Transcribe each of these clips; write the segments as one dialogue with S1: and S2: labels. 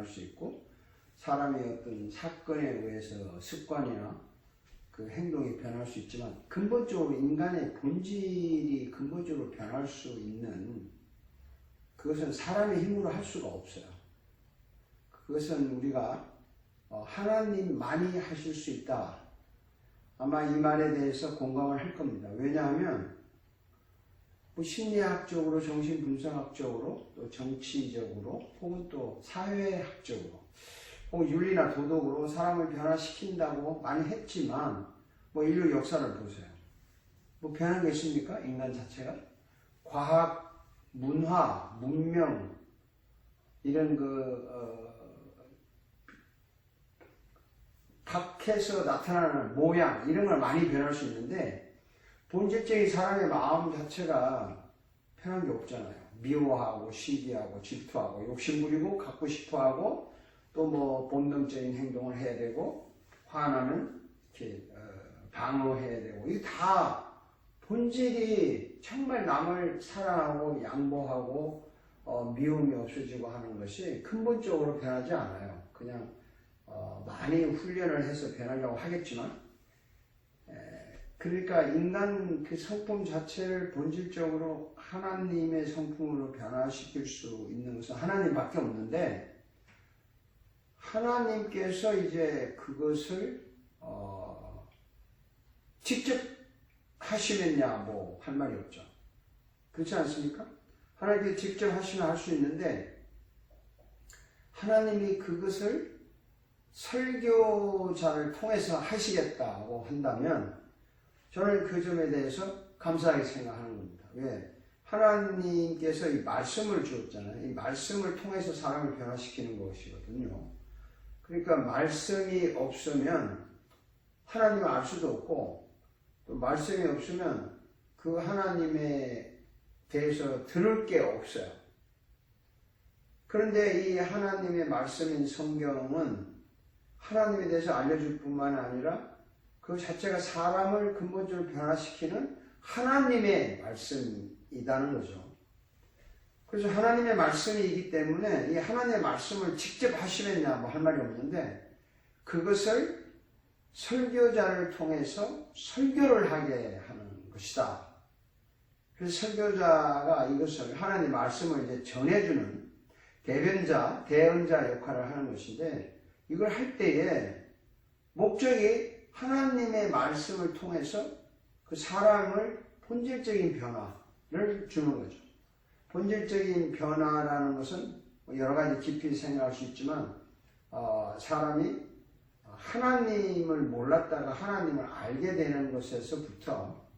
S1: 변할 수 있고, 사람의 어떤 사건에 의해서 습관이나 그 행동이 변할 수 있지만, 근본적으로 인간의 본질이 근본적으로 변할 수 있는, 그것은 사람의 힘으로 할 수가 없어요. 그것은 우리가 하나님만이 하실 수 있다. 아마 이 말에 대해서 공감을 할 겁니다. 왜냐하면 뭐 심리학적으로, 정신분석학적으로, 또 정치적으로, 혹은 또 사회학적으로, 혹은 윤리나 도덕으로 사람을 변화시킨다고 많이 했지만, 뭐 인류 역사를 보세요. 뭐 변한 게 있습니까? 인간 자체가? 과학, 문화, 문명, 이런 밖에서 나타나는 모양, 이런 걸 많이 변할 수 있는데, 본질적인 사람의 마음 자체가 변한 게 없잖아요. 미워하고, 시기하고, 질투하고, 욕심부리고, 갖고 싶어하고, 또 뭐 본능적인 행동을 해야 되고, 화나면 이렇게 방어해야 되고, 이게 다 본질이 정말 남을 사랑하고, 양보하고, 미움이 없어지고 하는 것이 근본적으로 변하지 않아요. 그냥 많이 훈련을 해서 변하려고 하겠지만, 그러니까 인간 그 성품 자체를 본질적으로 하나님의 성품으로 변화시킬 수 있는 것은 하나님밖에 없는데, 하나님께서 이제 그것을 직접 하시느냐 뭐 할 말이 없죠. 그렇지 않습니까? 하나님께서 직접 하시면 할 수 있는데, 하나님이 그것을 설교자를 통해서 하시겠다고 한다면 저는 그 점에 대해서 감사하게 생각하는 겁니다. 왜? 하나님께서 이 말씀을 주었잖아요. 이 말씀을 통해서 사람을 변화시키는 것이거든요. 그러니까 말씀이 없으면 하나님을 알 수도 없고, 또 말씀이 없으면 그 하나님에 대해서 들을 게 없어요. 그런데 이 하나님의 말씀인 성경은 하나님에 대해서 알려줄 뿐만 아니라 그 자체가 사람을 근본적으로 변화시키는 하나님의 말씀이라는 거죠. 그래서 하나님의 말씀이기 때문에 이 하나님의 말씀을 직접 하시느냐 뭐 할 말이 없는데, 그것을 설교자를 통해서 설교를 하게 하는 것이다. 그래서 설교자가 이것을 하나님의 말씀을 이제 전해주는 대변자, 대언자 역할을 하는 것인데, 이걸 할 때에 목적이 하나님의 말씀을 통해서 그 사람을 본질적인 변화를 주는 거죠. 본질적인 변화라는 것은 여러 가지 깊이 생각할 수 있지만, 사람이 하나님을 몰랐다가 하나님을 알게 되는 것에서부터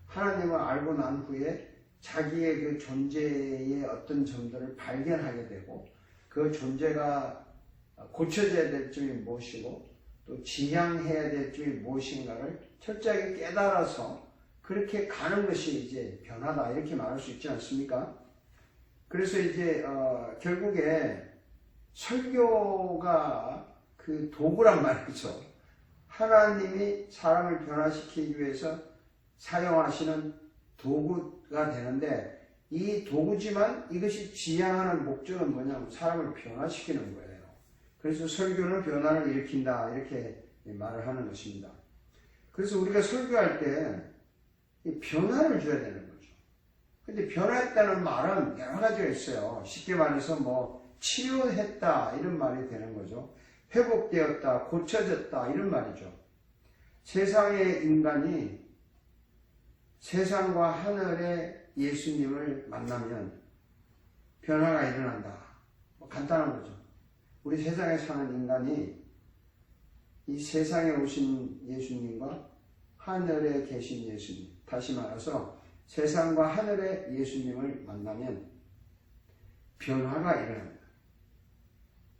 S1: 하나님을 알고 난 후에 자기의 그 존재의 어떤 점들을 발견하게 되고, 그 존재가 고쳐져야 될 점이 무엇이고 또 지향해야 될 점이 무엇인가를 철저하게 깨달아서 그렇게 가는 것이 이제 변화다, 이렇게 말할 수 있지 않습니까? 그래서 이제 결국에 설교가 그 도구란 말이죠. 하나님이 사람을 변화시키기 위해서 사용하시는 도구가 되는데, 이 도구지만 이것이 지향하는 목적은 뭐냐면 사람을 변화시키는 거예요. 그래서 설교는 변화를 일으킨다, 이렇게 말을 하는 것입니다. 그래서 우리가 설교할 때 변화를 줘야 되는 거죠. 근데 변화했다는 말은 여러 가지가 있어요. 쉽게 말해서 뭐 치유했다, 이런 말이 되는 거죠. 회복되었다, 고쳐졌다, 이런 말이죠. 세상의 인간이 세상과 하늘의 예수님을 만나면 변화가 일어난다. 뭐 간단한 거죠. 우리 세상에 사는 인간이 이 세상에 오신 예수님과 하늘에 계신 예수님, 다시 말해서 세상과 하늘의 예수님을 만나면 변화가 일어납니다.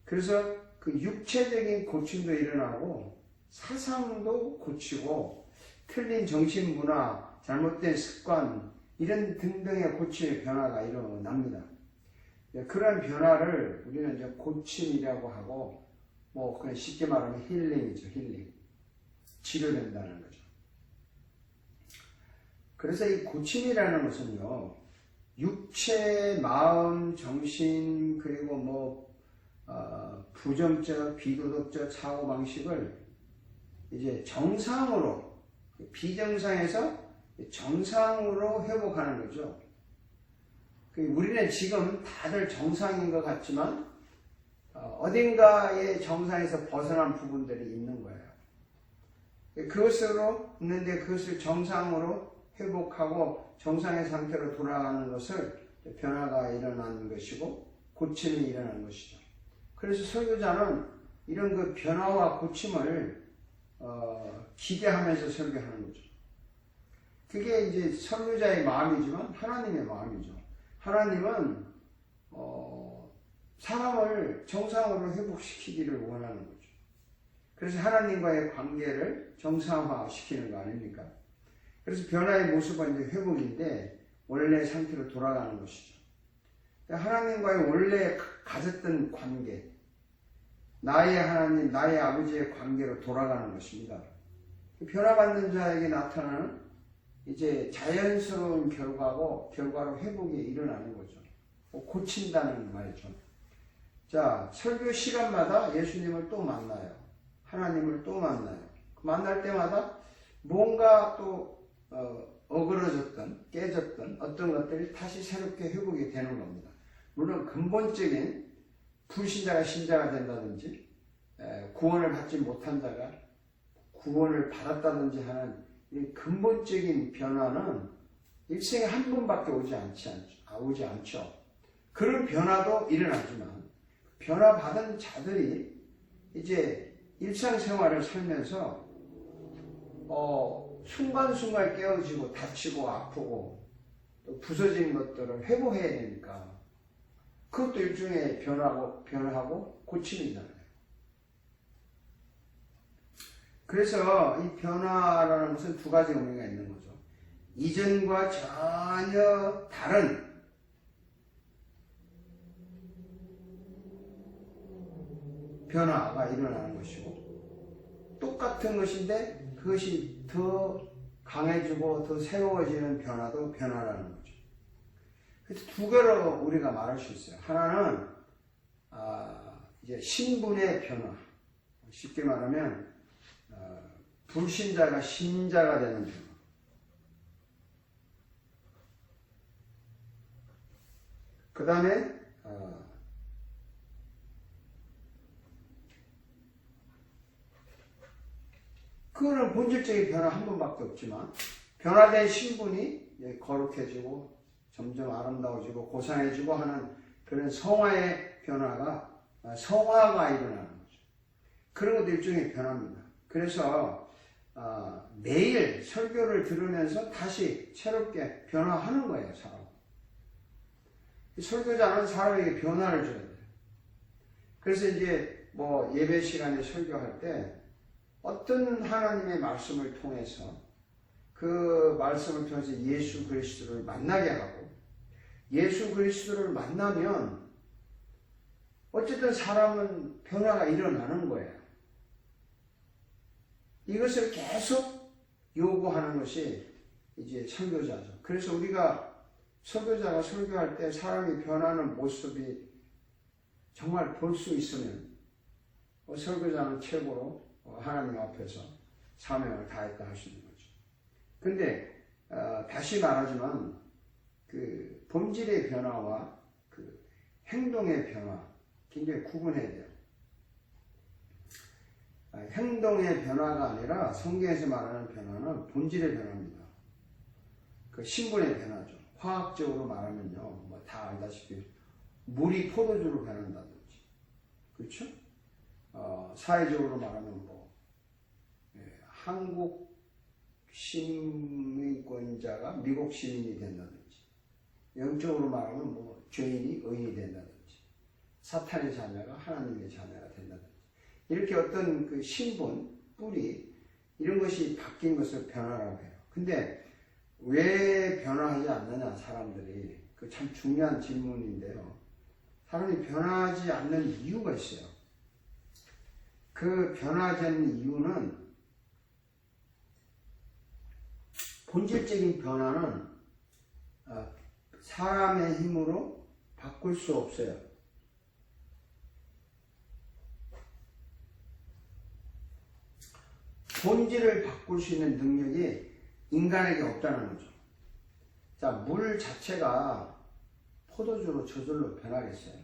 S1: 그래서 그 육체적인 고침도 일어나고 사상도 고치고, 틀린 정신문화, 잘못된 습관, 이런 등등의 고침의 변화가 일어납니다. 그런 변화를 우리는 이제 고침이라고 하고, 뭐 그냥 쉽게 말하면 힐링이죠. 힐링. 치료된다는 거죠. 그래서 이 고침이라는 것은요, 육체, 마음, 정신, 그리고 뭐 부정적, 비도덕적 사고방식을 이제 정상으로, 비정상에서 정상으로 회복하는 거죠. 우리는 지금 다들 정상인 것 같지만 어딘가의 정상에서 벗어난 부분들이 있는 거예요. 그것으로 있는데 그것을 정상으로 회복하고 정상의 상태로 돌아가는 것을 변화가 일어나는 것이고 고침이 일어나는 것이죠. 그래서 설교자는 이런 그 변화와 고침을 기대하면서 설교하는 거죠. 그게 이제 설교자의 마음이지만 하나님의 마음이죠. 하나님은 사람을 정상으로 회복시키기를 원하는 거죠. 그래서 하나님과의 관계를 정상화시키는 거 아닙니까? 그래서 변화의 모습은 이제 회복인데 원래 상태로 돌아가는 것이죠. 하나님과의 원래 가졌던 관계, 나의 하나님, 나의 아버지의 관계로 돌아가는 것입니다. 변화받는 자에게 나타나는 이제 자연스러운 결과로 회복이 일어나는 거죠. 고친다는 말이죠. 자, 설교 시간마다 예수님을 또 만나요. 하나님을 또 만나요. 만날 때마다 뭔가 또 어그러졌던, 깨졌던 어떤 것들이 다시 새롭게 회복이 되는 겁니다. 물론 근본적인 불신자가 신자가 된다든지 구원을 받지 못한 자가 구원을 받았다든지 하는 이 근본적인 변화는 일생에 한 번밖에 오지 않죠. 그런 변화도 일어나지만 변화받은 자들이 이제 일상생활을 살면서 순간순간 깨어지고 다치고 아프고 또 부서진 것들을 회복해야 되니까 그것도 일종의 변화하고 고침이잖아요. 그래서 이 변화라는 것은 두 가지 의미가 있는 거죠. 이전과 전혀 다른 변화가 일어나는 것이고 똑같은 것인데 그것이 더 강해지고 더 새로워지는 변화도 변화라는 거죠. 그래서 두 개로 우리가 말할 수 있어요. 하나는 이제 신분의 변화, 쉽게 말하면 불신자가 신자가 되는 변화. 그 다음에 그거는 본질적인 변화 한 번밖에 없지만 변화된 신분이 거룩해지고 점점 아름다워지고 고상해지고 하는 그런 성화의 변화가 성화가 일어나는 거죠. 그런 것도 일종의 변화입니다. 그래서 매일 설교를 들으면서 다시 새롭게 변화하는 거예요, 사람. 설교자는 사람에게 변화를 줘야 돼요. 그래서 이제 뭐 예배 시간에 설교할 때 어떤 하나님의 말씀을 통해서 그 말씀을 통해서 예수 그리스도를 만나게 하고 예수 그리스도를 만나면 어쨌든 사람은 변화가 일어나는 거예요. 이것을 계속 요구하는 것이 이제 설교자죠. 그래서 우리가 설교자가 설교할 때 사람이 변하는 모습이 정말 볼 수 있으면 설교자는 최고로 하나님 앞에서 사명을 다했다 할 수 있는 거죠. 근데 다시 말하지만 그 본질의 변화와 그 행동의 변화 굉장히 구분해야 돼요. 행동의 변화가 아니라 성경에서 말하는 변화는 본질의 변화입니다. 그 신분의 변화죠. 화학적으로 말하면요, 뭐 다 알다시피 물이 포도주로 변한다든지, 그렇죠? 사회적으로 말하면 뭐 한국 시민권자가 미국 시민이 된다든지, 영적으로 말하면 뭐 죄인이 의인이 된다든지, 사탄의 자녀가 하나님의 자녀가 된다든지, 이렇게 어떤 그 신분, 뿌리 이런 것이 바뀐 것을 변화라고 해요. 근데 왜 변화하지 않느냐, 사람들이. 그 참 중요한 질문인데요. 사람이 변하지 않는 이유가 있어요. 그 변하지 않는 이유는 본질적인 변화는 사람의 힘으로 바꿀 수 없어요. 본질을 바꿀 수 있는 능력이 인간에게 없다는 거죠. 자, 물 자체가 포도주로 저절로 변하겠어요?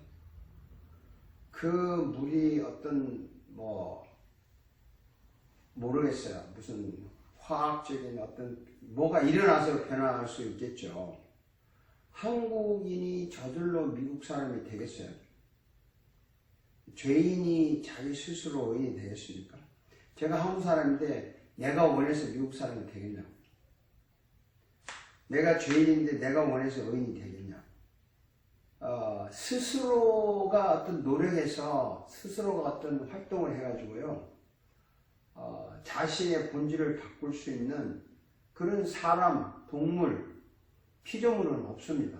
S1: 그 물이 어떤 모르겠어요. 무슨 화학적인 어떤 뭐가 일어나서 변화할 수 있겠죠. 한국인이 저절로 미국 사람이 되겠어요? 죄인이 자기 스스로 의인이 되겠습니까? 제가 한국 사람인데 내가 원해서 미국 사람이 되겠냐고. 내가 죄인인데 내가 원해서 의인이 되겠냐. 스스로가 어떤 노력해서 스스로가 어떤 활동을 해가지고요. 자신의 본질을 바꿀 수 있는 그런 사람, 동물, 피조물은 없습니다.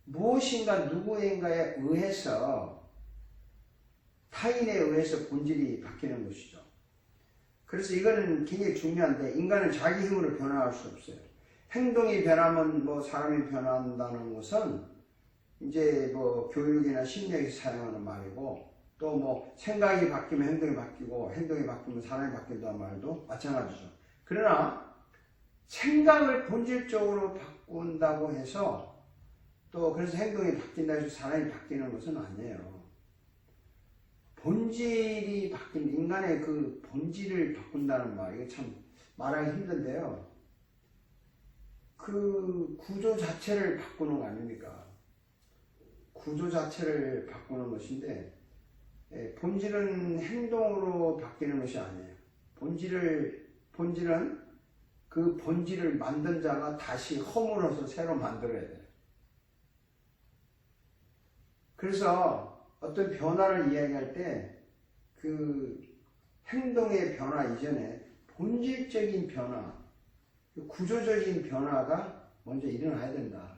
S1: 무엇인가 누구인가에 의해서 타인에 의해서 본질이 바뀌는 것이죠. 그래서 이거는 굉장히 중요한데 인간은 자기 힘으로 변화할 수 없어요. 행동이 변하면 사람이 변한다는 것은 이제 교육이나 심리학에서 사용하는 말이고 또 생각이 바뀌면 행동이 바뀌고 행동이 바뀌면 사람이 바뀐다는 말도 마찬가지죠. 그러나 생각을 본질적으로 바꾼다고 해서 또 그래서 행동이 바뀐다고 해서 사람이 바뀌는 것은 아니에요. 본질이 바뀐 인간의 그 본질을 바꾼다는 말 이거 참 말하기 힘든데요. 그 구조 자체를 바꾸는 거 아닙니까? 구조 자체를 바꾸는 것인데 본질은 행동으로 바뀌는 것이 아니에요. 본질은 그 본질을 만든 자가 다시 허물어서 새로 만들어야 돼요. 그래서 어떤 변화를 이야기할 때 그 행동의 변화 이전에 본질적인 변화, 구조적인 변화가 먼저 일어나야 된다.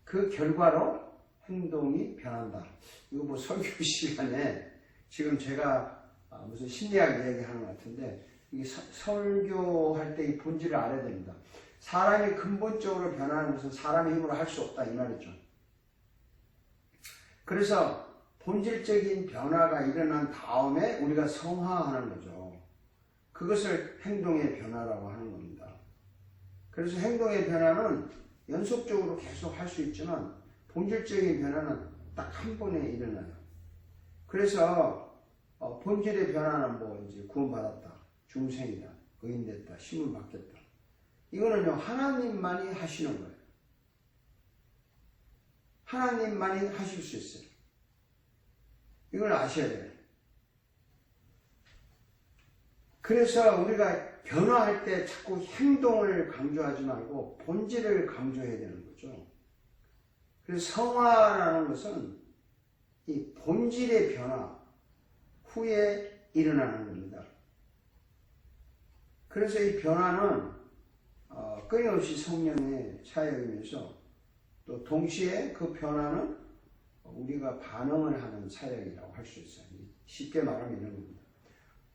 S1: 그 결과로 행동이 변한다. 이거 설교 시간에 지금 제가 무슨 심리학 이야기하는 것 같은데 이게 설교할 때 이 본질을 알아야 됩니다. 사람이 근본적으로 변하는 것은 사람의 힘으로 할 수 없다 이 말이죠. 그래서 본질적인 변화가 일어난 다음에 우리가 성화하는 거죠. 그것을 행동의 변화라고 하는 겁니다. 그래서 행동의 변화는 연속적으로 계속 할 수 있지만 본질적인 변화는 딱 한 번에 일어나요. 그래서 본질의 변화는 이제 구원받았다, 중생이다, 의인됐다, 힘을 받겠다. 이거는요 하나님만이 하시는 거예요. 하나님만이 하실 수 있어요. 이걸 아셔야 돼요. 그래서 우리가 변화할 때 자꾸 행동을 강조하지 말고 본질을 강조해야 되는 거죠. 그래서 성화라는 것은 이 본질의 변화 후에 일어나는 겁니다. 그래서 이 변화는 끊임없이 성령의 사역이면서 또 동시에 그 변화는 우리가 반응을 하는 사역이라고 할 수 있어요. 쉽게 말하면 이런 겁니다.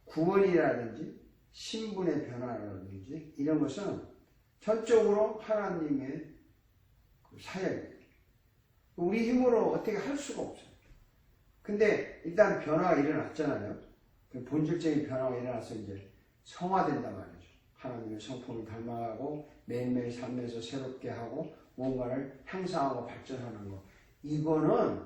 S1: 구원이라든지 신분의 변화라든지 이런 것은 전적으로 하나님의 사역이에요. 우리 힘으로 어떻게 할 수가 없어요. 근데 일단 변화가 일어났잖아요. 본질적인 변화가 일어나서 이제 성화된단 말이죠. 하나님의 성품을 닮아가고 매일매일 삶에서 새롭게 하고 뭔가를 향상하고 발전하는 거. 이거는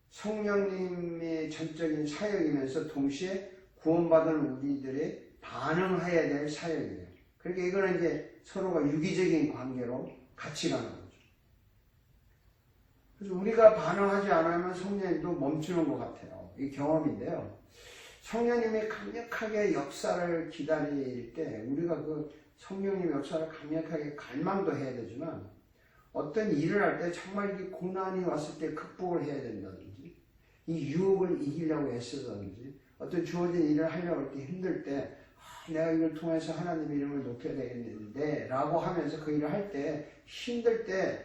S1: 성령님의 전적인 사역이면서 동시에 구원받은 우리들의 반응해야 될 사역이에요. 그러니까 이거는 이제 서로가 유기적인 관계로 같이 가는 거죠. 그래서 우리가 반응하지 않으면 성령님도 멈추는 것 같아요. 이 경험인데요. 성령님이 강력하게 역사를 기다릴 때 우리가 그 성령님의 역사를 강력하게 갈망도 해야 되지만 어떤 일을 할 때 정말 이 고난이 왔을 때 극복을 해야 된다든지 이 유혹을 이기려고 애쓰다든지 어떤 주어진 일을 하려고 할 때 힘들 때 내가 이걸 통해서 하나님 이름을 높여야 되겠는데 라고 하면서 그 일을 할 때 힘들 때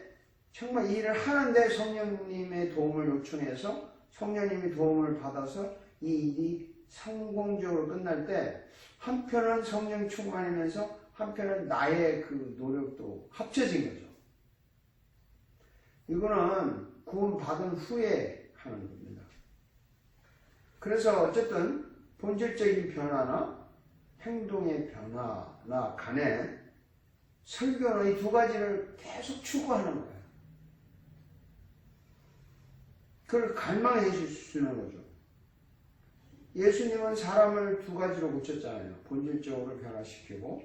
S1: 정말 이 일을 하는데 성령님의 도움을 요청해서 성령님의 도움을 받아서 이 일이 성공적으로 끝날 때 한편은 성령 충만이면서 한편은 나의 그 노력도 합쳐진 거죠. 이거는 구원 받은 후에 하는 겁니다. 그래서 어쨌든 본질적인 변화나 행동의 변화나 간에 설교는 이 두 가지를 계속 추구하는 거예요. 그걸 갈망해 주시는 거죠. 예수님은 사람을 두 가지로 고쳤잖아요. 본질적으로 변화시키고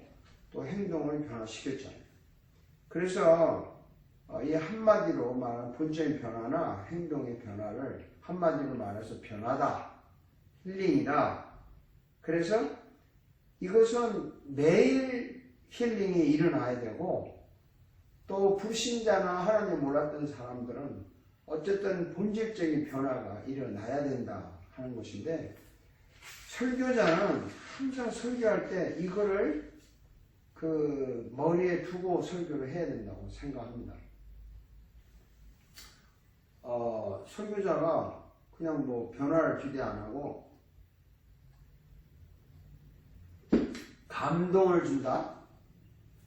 S1: 또 행동을 변화시켰잖아요. 그래서 이 한마디로 말하는 본질의 변화나 행동의 변화를 한마디로 말해서 변화다, 힐링이다. 그래서 이것은 매일 힐링이 일어나야 되고 또 불신자나 하나님 몰랐던 사람들은 어쨌든 본질적인 변화가 일어나야 된다 하는 것인데 설교자는 항상 설교할 때 이거를 그 머리에 두고 설교를 해야 된다고 생각합니다. 설교자가 그냥 뭐 변화를 기대 안 하고 감동을 준다?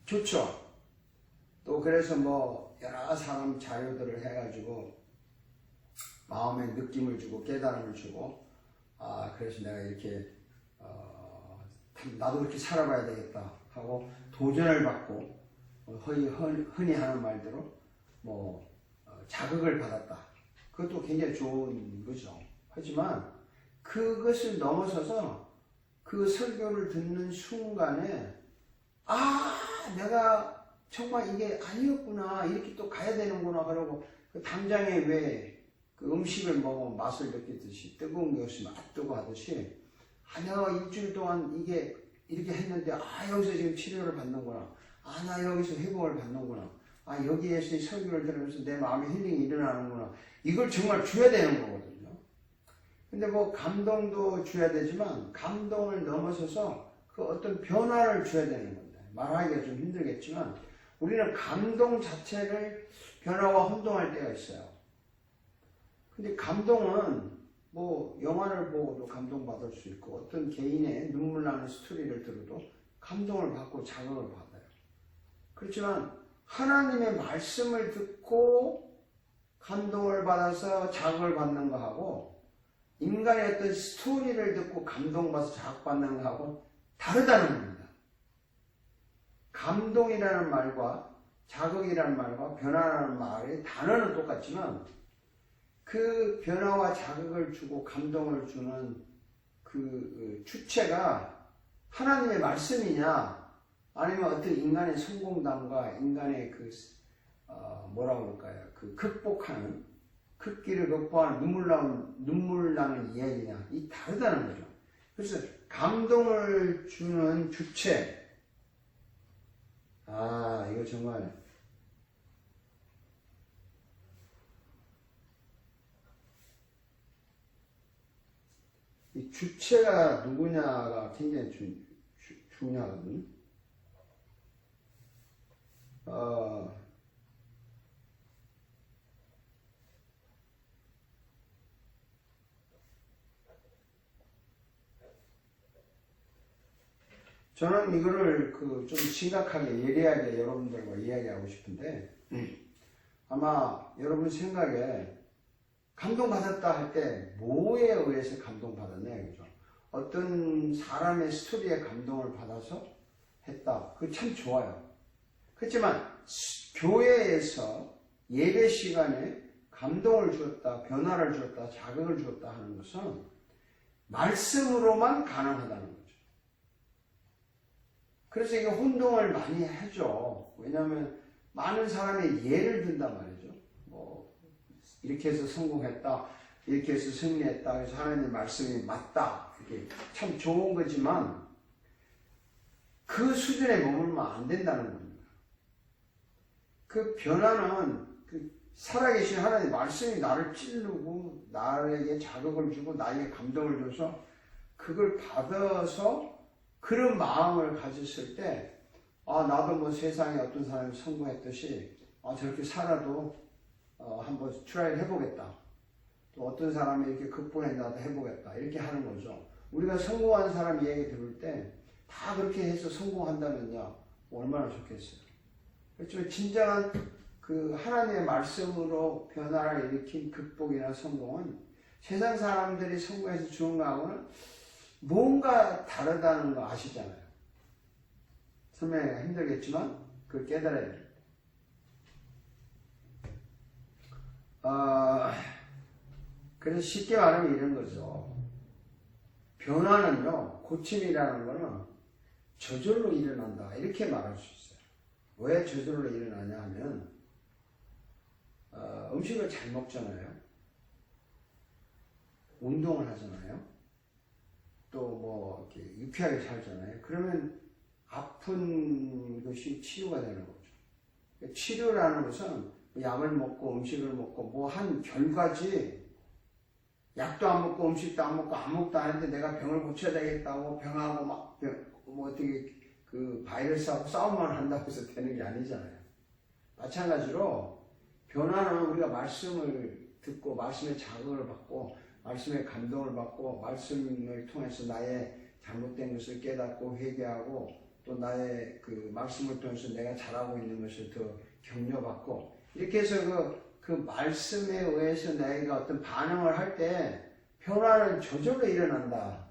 S1: 좋죠. 또 그래서 뭐 여러 사람 자료들을 해가지고 마음의 느낌을 주고 깨달음을 주고 그래서 내가 이렇게 나도 그렇게 살아봐야 되겠다 하고 도전을 받고 흔히 하는 말대로 뭐 자극을 받았다. 그것도 굉장히 좋은 거죠. 하지만 그것을 넘어서서 그 설교를 듣는 순간에 내가 정말 이게 아니었구나, 이렇게 또 가야 되는구나 그러고 그 당장에 왜 그 음식을 먹으면 맛을 느끼듯이 뜨거운 것이 맛뜨고 하듯이 내가 일주일 동안 이게 이렇게 했는데 여기서 지금 치료를 받는구나, 나 여기서 회복을 받는구나, 여기에서 설교를 들으면서 내 마음에 힐링이 일어나는구나, 이걸 정말 줘야 되는 거거든요. 근데 뭐 감동도 줘야 되지만 감동을 넘어서서 그 어떤 변화를 줘야 되는 건데 말하기가 좀 힘들겠지만 우리는 감동 자체를 변화와 혼동할 때가 있어요. 근데 감동은 뭐 영화를 보고도 감동받을 수 있고 어떤 개인의 눈물 나는 스토리를 들어도 감동을 받고 자극을 받아요. 그렇지만 하나님의 말씀을 듣고 감동을 받아서 자극을 받는 거하고 인간의 어떤 스토리를 듣고 감동받아서 자극받는 거하고 다르다는 겁니다. 감동이라는 말과 자극이라는 말과 변화라는 말의 단어는 똑같지만 그 변화와 자극을 주고 감동을 주는 그 주체가 하나님의 말씀이냐 아니면 어떤 인간의 성공담과 인간의 그 뭐라고 그럴까요? 그 극복하는 극기를 극복하는 눈물 나는 이야기냐, 이 다르다는 거죠. 그래서 감동을 주는 주체, 이거 정말 이 주체가 누구냐가 굉장히 중요하거든요. 저는 이거를 좀 심각하게 예리하게 여러분들과 이야기하고 싶은데 아마 여러분 생각에 감동받았다 할 때 뭐에 의해서 감동받았냐 이거죠. 어떤 사람의 스토리에 감동을 받아서 했다. 그거 참 좋아요. 그렇지만 교회에서 예배 시간에 감동을 주었다, 변화를 주었다, 자극을 주었다 하는 것은 말씀으로만 가능하다는 거죠. 그래서 이게 혼동을 많이 하죠. 왜냐하면 많은 사람이 예를 든단 말이죠. 이렇게 해서 성공했다, 이렇게 해서 승리했다, 그래서 하나님 말씀이 맞다, 이게 참 좋은 거지만 그 수준에 머물면 안 된다는 겁니다. 그 변화는 살아계신 하나님 말씀이 나를 찌르고 나에게 자극을 주고 나에게 감동을 줘서 그걸 받아서 그런 마음을 가졌을 때 나도 뭐 세상에 어떤 사람이 성공했듯이 저렇게 살아도 한번 트라이를 해보겠다. 또 어떤 사람이 이렇게 극복해 나도 해보겠다. 이렇게 하는 거죠. 우리가 성공한 사람 이야기 들을 때 다 그렇게 해서 성공한다면요. 얼마나 좋겠어요. 그렇지만 진정한 그 하나님의 말씀으로 변화를 일으킨 극복이나 성공은 세상 사람들이 성공해서 주는 거하고는 뭔가 다르다는 거 아시잖아요. 설명하기가 힘들겠지만 그걸 깨달아야 됩니다. 그래서 쉽게 말하면 이런 거죠. 변화는요, 고침이라는 거는 저절로 일어난다. 이렇게 말할 수 있어요. 왜 저절로 일어나냐 하면, 음식을 잘 먹잖아요. 운동을 하잖아요. 또 뭐, 이렇게 유쾌하게 살잖아요. 그러면 아픈 것이 치료가 되는 거죠. 치료라는 것은 약을 먹고 음식을 먹고 뭐 한 결과지, 약도 안 먹고 음식도 안 먹고 아무것도 안 했는데 내가 병을 고쳐야 되겠다고 병하고 막 뭐 어떻게 그 바이러스하고 싸움만 한다고 해서 되는 게 아니잖아요. 마찬가지로 변화는 우리가 말씀을 듣고 말씀의 자극을 받고 말씀의 감동을 받고 말씀을 통해서 나의 잘못된 것을 깨닫고 회개하고 또 나의 그 말씀을 통해서 내가 잘하고 있는 것을 더 격려받고 이렇게 해서 그 말씀에 의해서 내가 어떤 반응을 할 때 변화는 저절로 일어난다.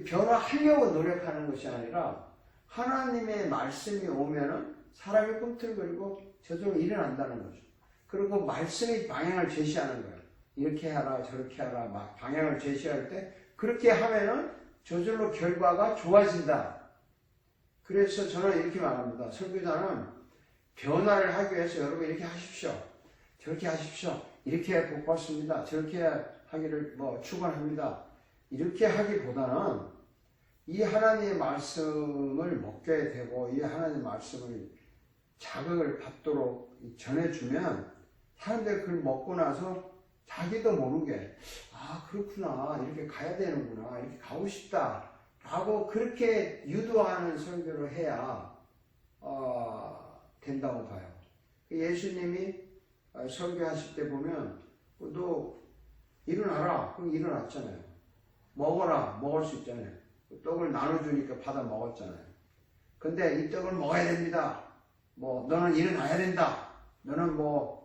S1: 변화하려고 노력하는 것이 아니라 하나님의 말씀이 오면은 사람이 꿈틀거리고 저절로 일어난다는 거죠. 그리고 말씀이 방향을 제시하는 거예요. 이렇게 하라 저렇게 하라 막 방향을 제시할 때 그렇게 하면은 저절로 결과가 좋아진다. 그래서 저는 이렇게 말합니다. 설교자는 변화를 하기 위해서 여러분 이렇게 하십시오. 저렇게 하십시오. 이렇게 해야 복 받습니다. 저렇게 하기를 축원합니다. 이렇게 하기보다는 이 하나님의 말씀을 먹게 되고 이 하나님의 말씀을 자극을 받도록 전해주면 사람들이 그걸 먹고 나서 자기도 모르게 그렇구나 이렇게 가야 되는구나 이렇게 가고 싶다 라고 그렇게 유도하는 설교를 해야 된다고 봐요. 예수님이 설교하실 때 보면 너 일어나라 그럼 일어났잖아요. 먹어라 먹을 수 있잖아요. 떡을 나눠주니까 받아 먹었잖아요. 근데 이 떡을 먹어야 됩니다. 너는 일어나야 된다. 너는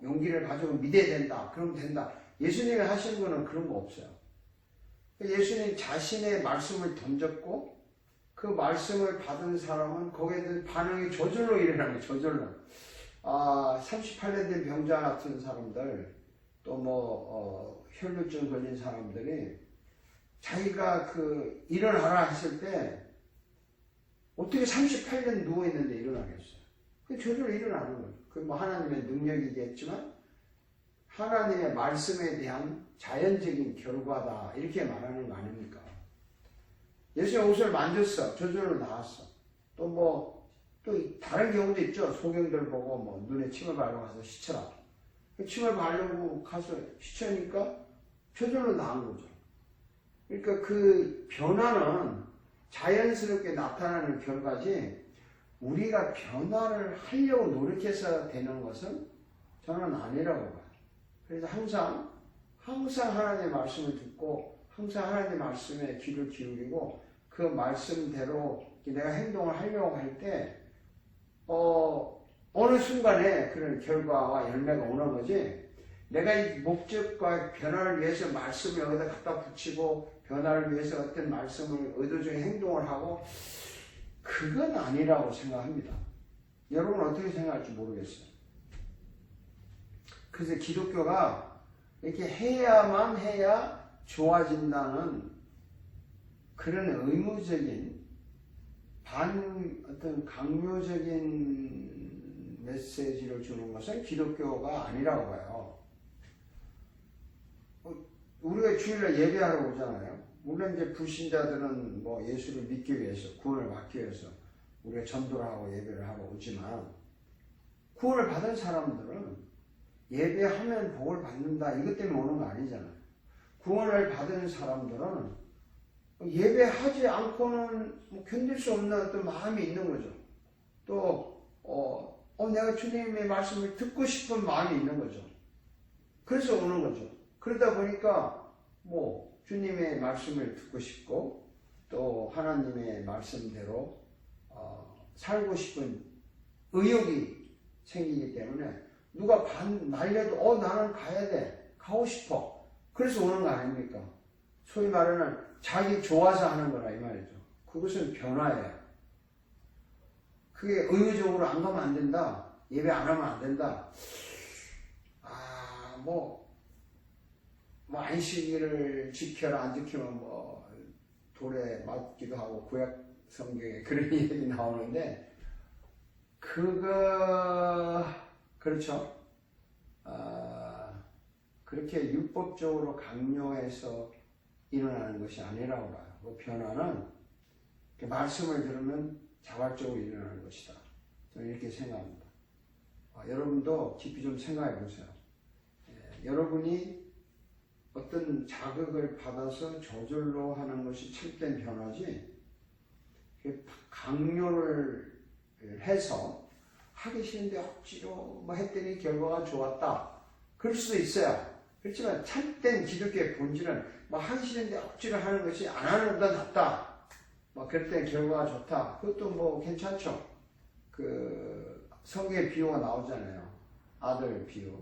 S1: 용기를 가지고 믿어야 된다. 그러면 된다. 예수님이 하신 거는 그런 거 없어요. 예수님 자신의 말씀을 던졌고 그 말씀을 받은 사람은 거기에 대한 반응이 저절로 일어나는 거예요. 저절로. 38년 된 병자 같은 사람들 또 혈루증 걸린 사람들이 자기가 일어나라 했을 때 어떻게 38년 누워있는데 일어나겠어요? 저절로 일어나는 거예요. 하나님의 능력이겠지만 하나님의 말씀에 대한 자연적인 결과다 이렇게 말하는 거 아닙니까? 예수님 옷을 만졌어. 저절로 나왔어. 또 다른 경우도 있죠. 소경들 보고 눈에 침을 바르고 가서 씻어라. 침을 바르고 가서 씻으니까 저절로 나은 거죠. 그러니까 그 변화는 자연스럽게 나타나는 결과지 우리가 변화를 하려고 노력해서 되는 것은 저는 아니라고 봐요. 그래서 항상 하나님의 말씀을 듣고 항상 하나님의 말씀에 귀를 기울이고 그 말씀대로 내가 행동을 하려고 할 때 어느 순간에 그런 결과와 열매가 오는 거지 내가 이 목적과 변화를 위해서 말씀을 여기다 갖다 붙이고 변화를 위해서 어떤 말씀을 의도적인 행동을 하고 그건 아니라고 생각합니다. 여러분은 어떻게 생각할지 모르겠어요. 그래서 기독교가 이렇게 해야만 해야 좋아진다는 그런 의무적인 어떤 강요적인 메시지를 주는 것은 기독교가 아니라고 봐요. 우리가 주일날 예배하러 오잖아요. 물론 이제 불신자들은 예수를 믿기 위해서 구원을 받기 위해서 우리가 전도를 하고 예배를 하러 오지만 구원을 받은 사람들은 예배하면 복을 받는다 이것 때문에 오는 거 아니잖아요. 구원을 받은 사람들은 예배하지 않고는 견딜 수 없는 어떤 마음이 있는 거죠. 또 내가 주님의 말씀을 듣고 싶은 마음이 있는 거죠. 그래서 오는 거죠. 그러다 보니까 주님의 말씀을 듣고 싶고 또 하나님의 말씀대로 살고 싶은 의욕이 생기기 때문에 누가 날려도 나는 가야 돼. 가고 싶어. 그래서 오는 거 아닙니까? 소위 말하는 자기 좋아서 하는 거라 이 말이죠. 그것은 변화예요. 그게 의무적으로 안 가면 안 된다. 예배 안 하면 안 된다. 안식일을 지켜라 안 지키면 돌에 맞기도 하고 구약 성경에 그런 얘기 나오는데 그렇죠. 그렇게 율법적으로 강요해서 일어나는 것이 아니라고 봐요. 그 변화는 말씀을 들으면 자발적으로 일어나는 것이다. 저는 이렇게 생각합니다. 여러분도 깊이 좀 생각해 보세요. 여러분이 어떤 자극을 받아서 저절로 하는 것이 참된 변화지, 강요를 해서 하기 싫은데 억지로 했더니 결과가 좋았다. 그럴 수도 있어요. 그렇지만 참된 기독교의 본질은 하기 싫은데 억지로 하는 것이 안 하는 것보다 낫다. 그럴 때 결과가 좋다. 그것도 괜찮죠. 성경에 비유가 나오잖아요. 아들 비유.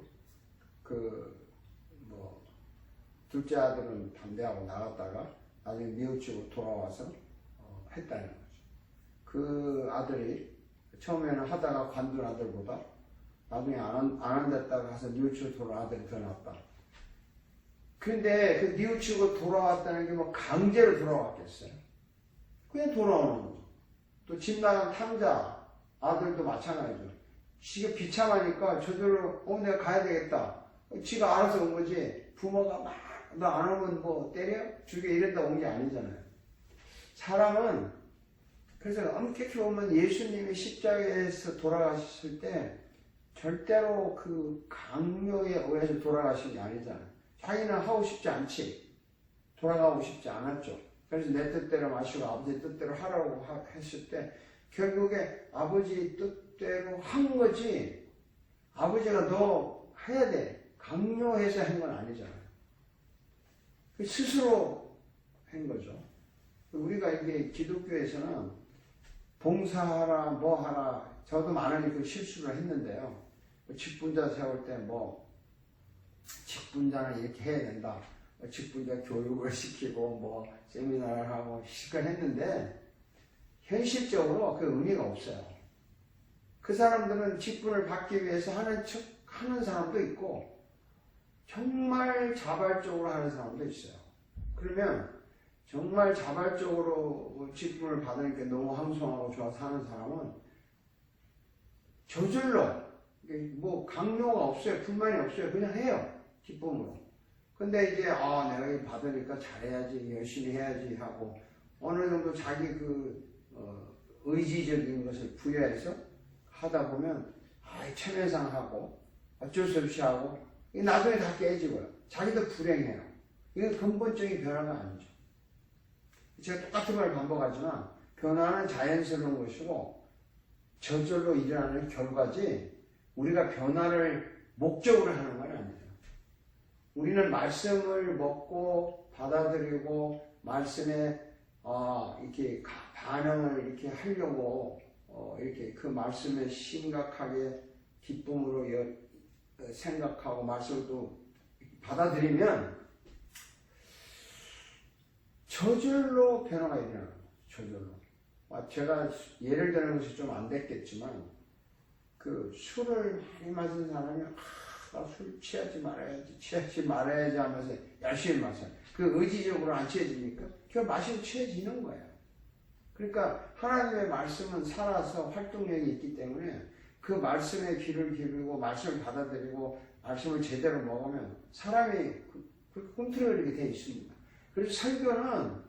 S1: 둘째 아들은 반대하고 나갔다가 나중에 뉘우치고 돌아와서 했다는 거죠. 그 아들이 처음에는 하다가 관둔 아들보다 나중에 안 한댔다가 가서 뉘우치고 돌아온 아들이 더 낫다. 근데 그 뉘우치고 돌아왔다는 게 강제로 돌아왔겠어요. 그냥 돌아오는 거죠. 또 집 나간 탕자 아들도 마찬가지죠. 지가 비참하니까 저절로 내가 가야 되겠다. 지가 알아서 온 거지. 부모가 너 안 오면 때려? 죽여? 이랬다 온 게 아니잖아요. 사람은 그래서 엄격히 보면 예수님이 십자가에서 돌아가셨을 때 절대로 그 강요에 의해서 돌아가신 게 아니잖아요. 자기는 하고 싶지 않지. 돌아가고 싶지 않았죠. 그래서 내 뜻대로 마시고 아버지 뜻대로 하라고 했을 때 결국에 아버지 뜻대로 한 거지, 아버지가 너 해야 돼 강요해서 한 건 아니잖아요. 스스로 한 거죠. 우리가 이게 기독교에서는 봉사하라 하라, 저도 많은 그 실수를 했는데요. 직분자 세울 때 직분자는 이렇게 해야 된다. 직분자 교육을 시키고 세미나를 하고 시식을 했는데 현실적으로 그 의미가 없어요. 그 사람들은 직분을 받기 위해서 하는 척 하는 사람도 있고 정말 자발적으로 하는 사람도 있어요. 그러면 정말 자발적으로 직분을 받으니까 너무 황송하고 좋아서 하는 사람은 저절로 강요가 없어요. 불만이 없어요. 그냥 해요. 기쁨으로. 근데 이제 내가 이거 받으니까 잘해야지, 열심히 해야지 하고 어느 정도 자기 의지적인 것을 부여해서 하다 보면 체면상하고 어쩔 수 없이 하고 나중에 다 깨지고요. 자기도 불행해요. 이건 근본적인 변화가 아니죠. 제가 똑같은 걸 반복하지만 변화는 자연스러운 것이고 저절로 일어나는 결과지 우리가 변화를 목적으로 하는 건 아니에요. 우리는 말씀을 먹고 받아들이고 말씀에 이렇게 반응을 이렇게 하려고 이렇게 그 말씀에 심각하게 기쁨으로 생각하고 말씀도 받아들이면 저절로 변화가 일어나는 거예요. 저절로. 제가 예를 드는 것이 좀 안 됐겠지만 술을 많이 마신 사람이 나 술 취하지 말아야지 하면서 열심히 마셔요. 의지적으로 안 취해집니까? 그냥 마시고 취해지는 거예요. 그러니까 하나님의 말씀은 살아서 활동력이 있기 때문에 그 말씀에 귀를 기울이고 말씀을 받아들이고 말씀을 제대로 먹으면 사람이 꿈틀거리게 되어 있습니다. 그래서 설교는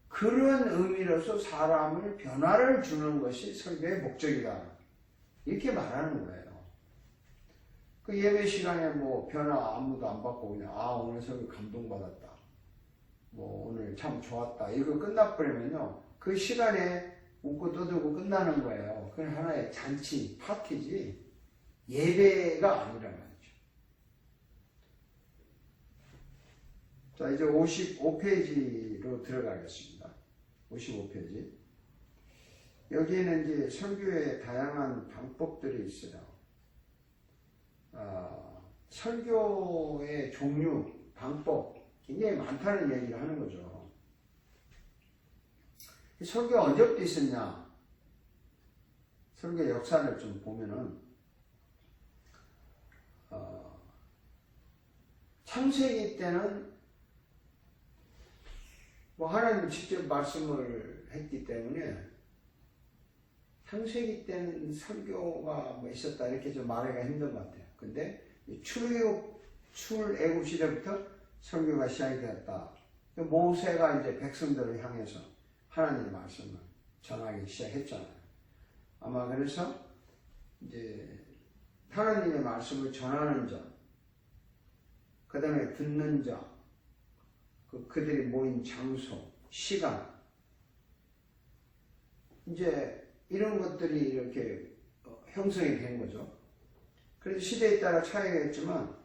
S1: 그런 의미로서 사람을 변화를 주는 것이 설교의 목적이다. 이렇게 말하는 거예요. 예배 시간에 변화 아무도 안 받고 그냥 오늘 설교 감동받았다. 오늘 참 좋았다. 이거 끝나버리면요. 그 시간에 웃고 떠들고 끝나는 거예요. 그건 하나의 잔치, 파티지 예배가 아니란 말이죠. 자, 이제 55페이지로 들어가겠습니다. 55페이지. 여기에는 이제 설교의 다양한 방법들이 있어요. 설교의 종류, 방법, 굉장히 많다는 얘기를 하는 거죠. 설교가 언제부터 있었냐? 설교의 역사를 좀 보면은 창세기 때는 뭐 하나님이 직접 말씀을 했기 때문에 창세기 때는 설교가 뭐 있었다 이렇게 좀 말하기가 힘든 것 같아요. 근데 출애굽 시대부터 설교가 시작이 되었다. 모세가 이제 백성들을 향해서 하나님의 말씀을 전하기 시작했잖아요. 아마 그래서 이제 하나님의 말씀을 전하는 자, 그 다음에 듣는 자, 그들이 모인 장소, 시간, 이제 이런 것들이 이렇게 형성이 된 거죠. 그래서 시대에 따라 차이가 있지만,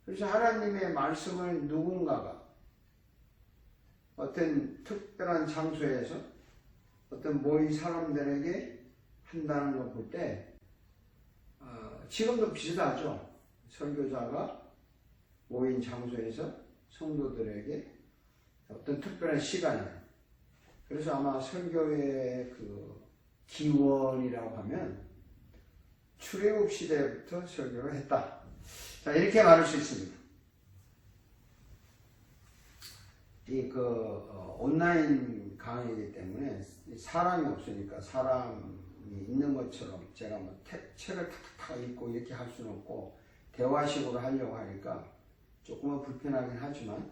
S1: 그래서 하나님의 말씀을 누군가가 어떤 특별한 장소에서 어떤 모인 사람들에게 한다는 걸 볼 때, 지금도 비슷하죠. 설교자가 모인 장소에서 성도들에게 어떤 특별한 시간이에요. 그래서 아마 설교의 그 기원이라고 하면 출애굽 시대부터 설교를 했다. 자, 이렇게 말할 수 있습니다. 온라인 강의이기 때문에 사람이 없으니까 사람이 있는 것처럼 제가 뭐 책을 탁탁 읽고 이렇게 할 수는 없고 대화식으로 하려고 하니까 조금은 불편하긴 하지만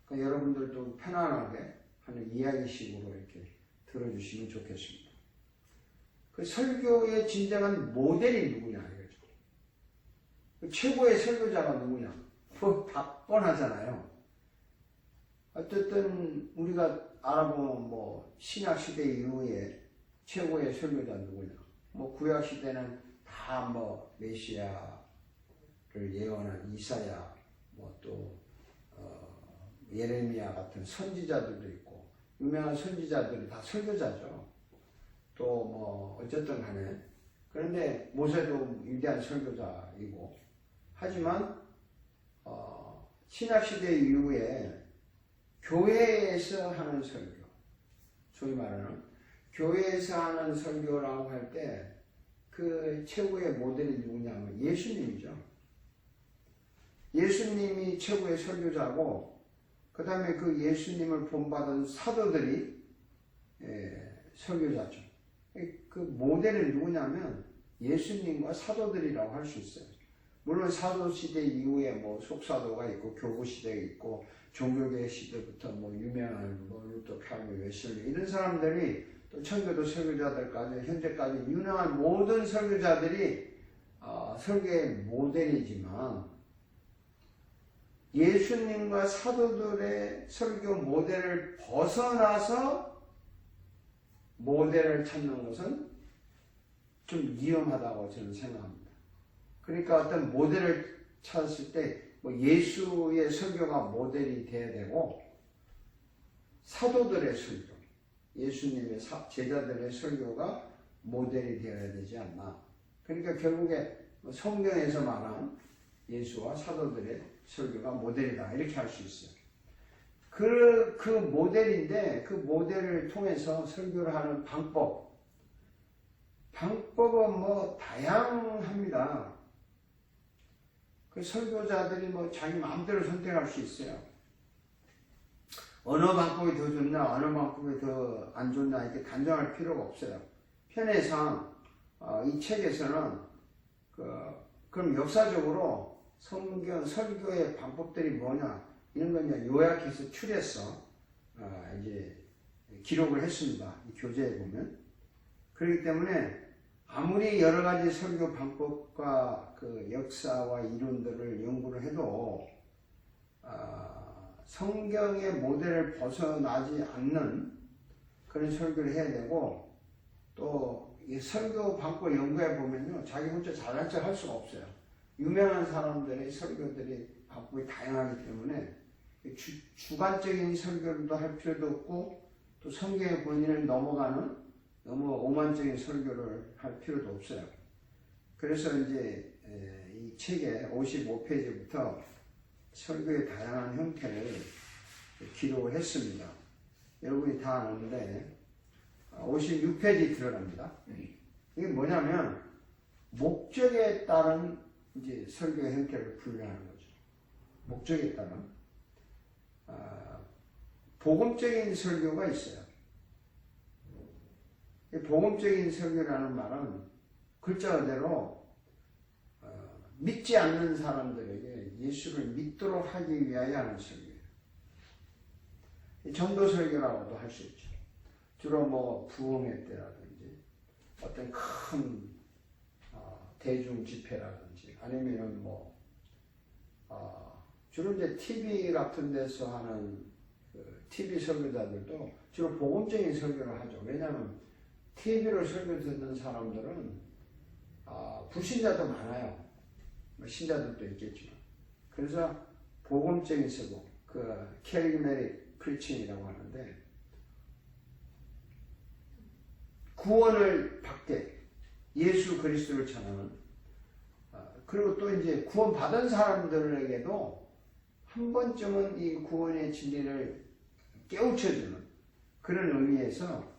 S1: 그러니까 여러분들도 편안하게 하는 이야기식으로 이렇게 들어주시면 좋겠습니다. 그 설교의 진정한 모델이 누구냐 이거죠. 그 최고의 설교자가 누구냐? 뭐 뻔하잖아요. 어쨌든 우리가 알아보면 뭐 신약 시대 이후에 최고의 설교자 누구냐? 뭐 구약 시대는 다 뭐 메시아를 예언한 이사야, 뭐 또 예레미야 같은 선지자들도 있고 유명한 선지자들이 다 설교자죠. 또 뭐 어쨌든 간에 그런데 모세도 위대한 설교자이고 하지만 신약 시대 이후에 교회에서 하는 설교, 소위 말하는 교회에서 하는 설교라고 할 때 그 최고의 모델이 누구냐면 예수님이죠. 예수님이 최고의 설교자고 그 다음에 그 예수님을 본받은 사도들이 설교자죠. 그 모델은 누구냐면 예수님과 사도들이라고 할 수 있어요. 물론 사도 시대 이후에 뭐 속사도가 있고 교부 시대가 있고 종교개혁 시대부터 뭐 유명한 뭐 루터, 칼빈, 웨슬리 이런 사람들이 또 청교도 설교자들까지 현재까지 유명한 모든 설교자들이 설교의 모델이지만 예수님과 사도들의 설교 모델을 벗어나서 모델을 찾는 것은 좀 위험하다고 저는 생각합니다. 그러니까 어떤 모델을 찾았을 때 뭐 예수의 설교가 모델이 돼야 되고 사도들의 설교, 예수님의 제자들의 설교가 모델이 되어야 되지 않나. 그러니까 결국에 성경에서 말한 예수와 사도들의 설교가 모델이다 이렇게 할 수 있어요. 그 모델인데 그 모델을 통해서 설교를 하는 방법은 뭐 다양합니다. 그 설교자들이 뭐 자기 마음대로 선택할 수 있어요. 어느 방법이 더 좋나 어느 방법이 더 안 좋나 이렇게 단정할 필요가 없어요. 편의상 이 책에서는 그럼 역사적으로 성경 설교의 방법들이 뭐냐 이런 건 이제 요약해서 추려서 이제 기록을 했습니다. 이 교재에 보면. 그렇기 때문에 아무리 여러 가지 설교 방법과 그 역사와 이론들을 연구를 해도 성경의 모델을 벗어나지 않는 그런 설교를 해야 되고 또 이 설교 방법 연구해 보면요 자기 혼자 잘난 척 할 수가 없어요. 유명한 사람들의 설교들이 방법이 다양하기 때문에 주관적인 설교도 할 필요도 없고 또 성경의 본인을 넘어가는 너무 오만적인 설교를 할 필요도 없어요. 그래서 이제 이 책의 55페이지부터 설교의 다양한 형태를 기록을 했습니다. 여러분이 다 아는데 56페이지 들어갑니다. 이게 뭐냐면 목적에 따른 이제 설교의 형태를 분류하는 거죠. 목적에 따른 복음적인 설교가 있어요. 복음적인 설교라는 말은 글자 그대로 믿지 않는 사람들에게 예수를 믿도록 하기 위하여 하는 설교예요. 전도 설교라고도 할 수 있죠. 주로 뭐 부흥회 때라든지 어떤 큰 대중 집회라든지 아니면 뭐 주로 이제 TV 같은 데서 하는 그 TV 설교자들도 주로 복음적인 설교를 하죠. 왜냐하면 TV로 설교 듣는 사람들은 불신자도 많아요. 신자들도 있겠지만. 그래서 복음적인 설교, 그 캐리그메릭 프리칭이라고 하는데 구원을 받게 예수 그리스도를 전하는 그리고 또 이제 구원 받은 사람들에게도 한 번쯤은 이 구원의 진리를 깨우쳐주는 그런 의미에서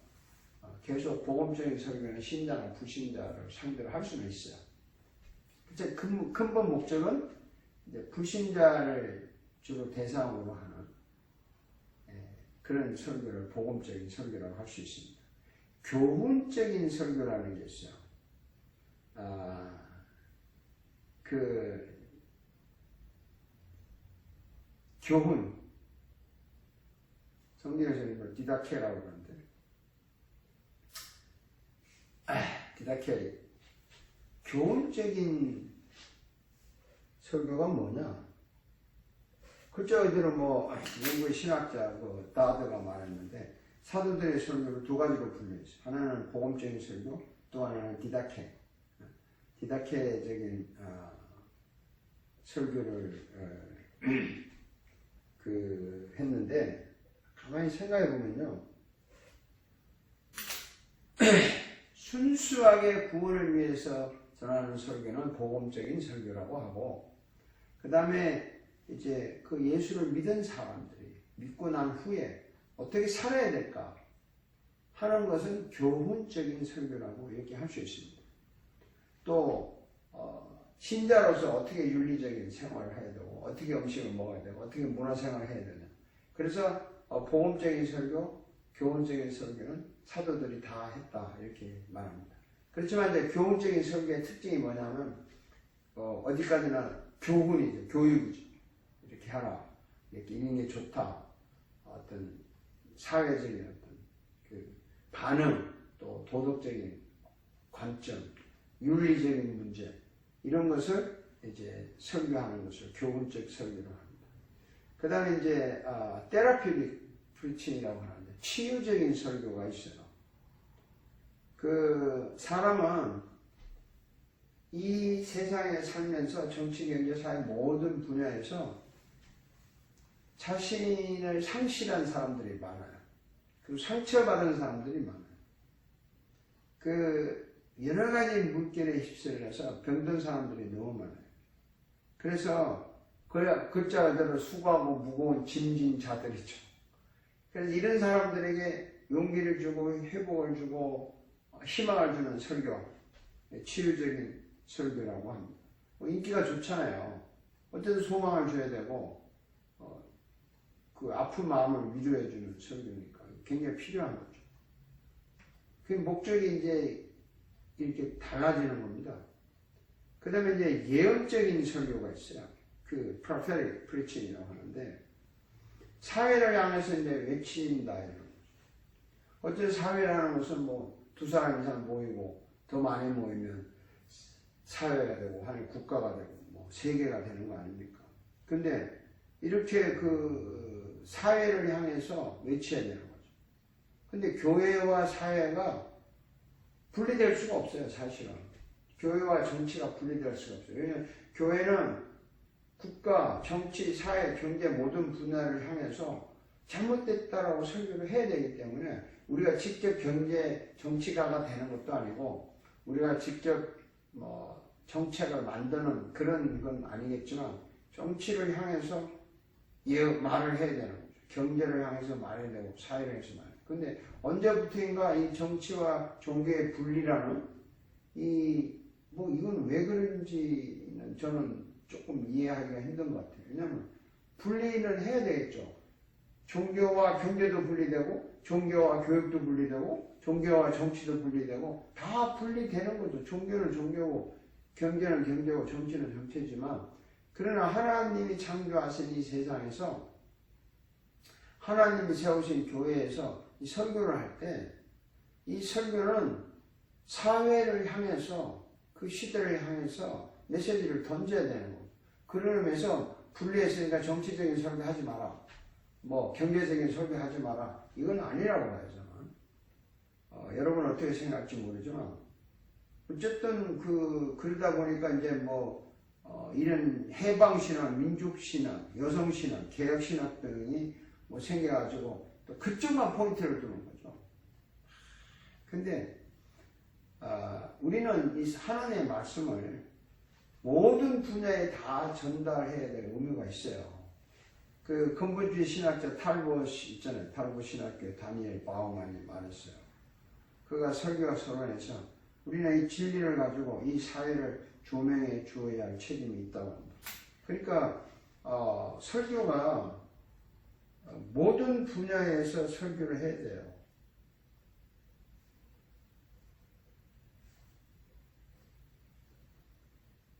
S1: 계속 복음적인 설교는 신자나 불신자를 상대로 할 수는 있어요. 근본 목적은 이제 불신자를 주로 대상으로 하는 그런 설교를 복음적인 설교라고 할 수 있습니다. 교훈적인 설교라는 게 있어요. 그 교훈 성경에서 이걸 디다케라고 그러는데 디다케 교훈적인 설교가 뭐냐? 글자 그대로 뭐 영국의 신학자 그 다드가 말했는데 사도들의 설교를 두 가지로 분류했어요. 하나는 복음적인 설교, 또 하나는 디다케. 디다케적인 설교를 했는데 가만히 생각해 보면요, 순수하게 구원을 위해서 전하는 설교는 복음적인 설교라고 하고, 그 다음에 이제 그 예수를 믿은 사람들이 믿고 난 후에 어떻게 살아야 될까 하는 것은 교훈적인 설교라고 얘기할 수 있습니다. 또 신자로서 어떻게 윤리적인 생활을 해야 되고 어떻게 음식을 먹어야 되고 어떻게 문화생활을 해야 되냐. 그래서 복음적인 설교, 교훈적인 설교는 사도들이 다 했다 이렇게 말합니다. 그렇지만 이제 교훈적인 설교의 특징이 뭐냐면 어디까지나 교훈이죠. 교육이죠. 이렇게 하라. 이렇게 있는 게 좋다. 어떤 사회적인 어떤 그 반응, 또 도덕적인 관점, 윤리적인 문제 이런 것을 이제 설교하는 것을 교훈적 설교로 합니다. 그 다음에 이제 테라피틱 프리칭이라고 하는데 치유적인 설교가 있어요. 그 사람은 이 세상에 살면서 정치, 경제, 사회 모든 분야에서 자신을 상실한 사람들이 많아요. 그리고 상처받은 사람들이 많아요. 그 여러 가지 물결에 휩쓸려서 병든 사람들이 너무 많아요. 그래서 글자 그대로 수고하고 무거운 짐진 자들이죠. 그래서 이런 사람들에게 용기를 주고 회복을 주고 희망을 주는 설교, 치유적인 설교라고 합니다. 인기가 좋잖아요. 어쨌든 소망을 줘야 되고 그 아픈 마음을 위로해 주는 설교니까 굉장히 필요한 거죠. 그 목적이 이제 이렇게 달라지는 겁니다. 그 다음에 이제 예언적인 설교가 있어요. 그 prophetic preaching이라고 하는데 사회를 향해서 이제 외친다 이런 거죠. 어쨌든 사회라는 것은 뭐 두 사람 이상 모이고 더 많이 모이면 사회가 되고 하나의 국가가 되고 뭐 세계가 되는 거 아닙니까? 근데 이렇게 그 사회를 향해서 외쳐야 되는 거죠. 근데 교회와 사회가 분리될 수가 없어요, 사실은. 교회와 정치가 분리될 수가 없어요. 왜냐하면 교회는 국가, 정치, 사회, 경제 모든 분야를 향해서 잘못됐다라고 설교를 해야 되기 때문에 우리가 직접 경제, 정치가가 되는 것도 아니고 우리가 직접 정책을 만드는 그런 건 아니겠지만 정치를 향해서 말을 해야 되는 거죠. 경제를 향해서 말해야 되고 사회를 향해서 말해야 되고. 근데 언제부터인가 이 정치와 종교의 분리라는 이건 왜 그런지는 저는 조금 이해하기가 힘든 것 같아요. 왜냐하면 분리는 해야 되겠죠. 종교와 경제도 분리되고 종교와 교육도 분리되고 종교와 정치도 분리되고 다 분리되는 거죠. 종교는 종교고 경제는 경제고 정치는 정치지만 그러나 하나님이 창조하신 이 세상에서 하나님이 세우신 교회에서 이 설교를 할 때 이 설교는 사회를 향해서 그 시대를 향해서 메시지를 던져야 되는 거죠. 그런 의미에서 분리했으니까 정치적인 설교 하지 마라. 경제적인 설교 하지 마라. 이건 아니라고 봐요, 저는. 여러분 어떻게 생각할지 모르지만 어쨌든 그러다 보니까 이제 이런 해방신학, 민족신학, 여성신학, 개혁신학 등이 생겨가지고 또 그쪽만 포인트를 두는 거죠. 근데 우리는 이 하나님의 말씀을 모든 분야에 다 전달해야 될 의무가 있어요. 그 근본주의 신학자 탈봇 있잖아요. 탈봇 신학교 다니엘 바우만이 말했어요. 그가 설교와 서론에서 우리는 이 진리를 가지고 이 사회를 조명해 주어야 할 책임이 있다고 합니다. 그러니까 설교가 모든 분야에서 설교를 해야 돼요.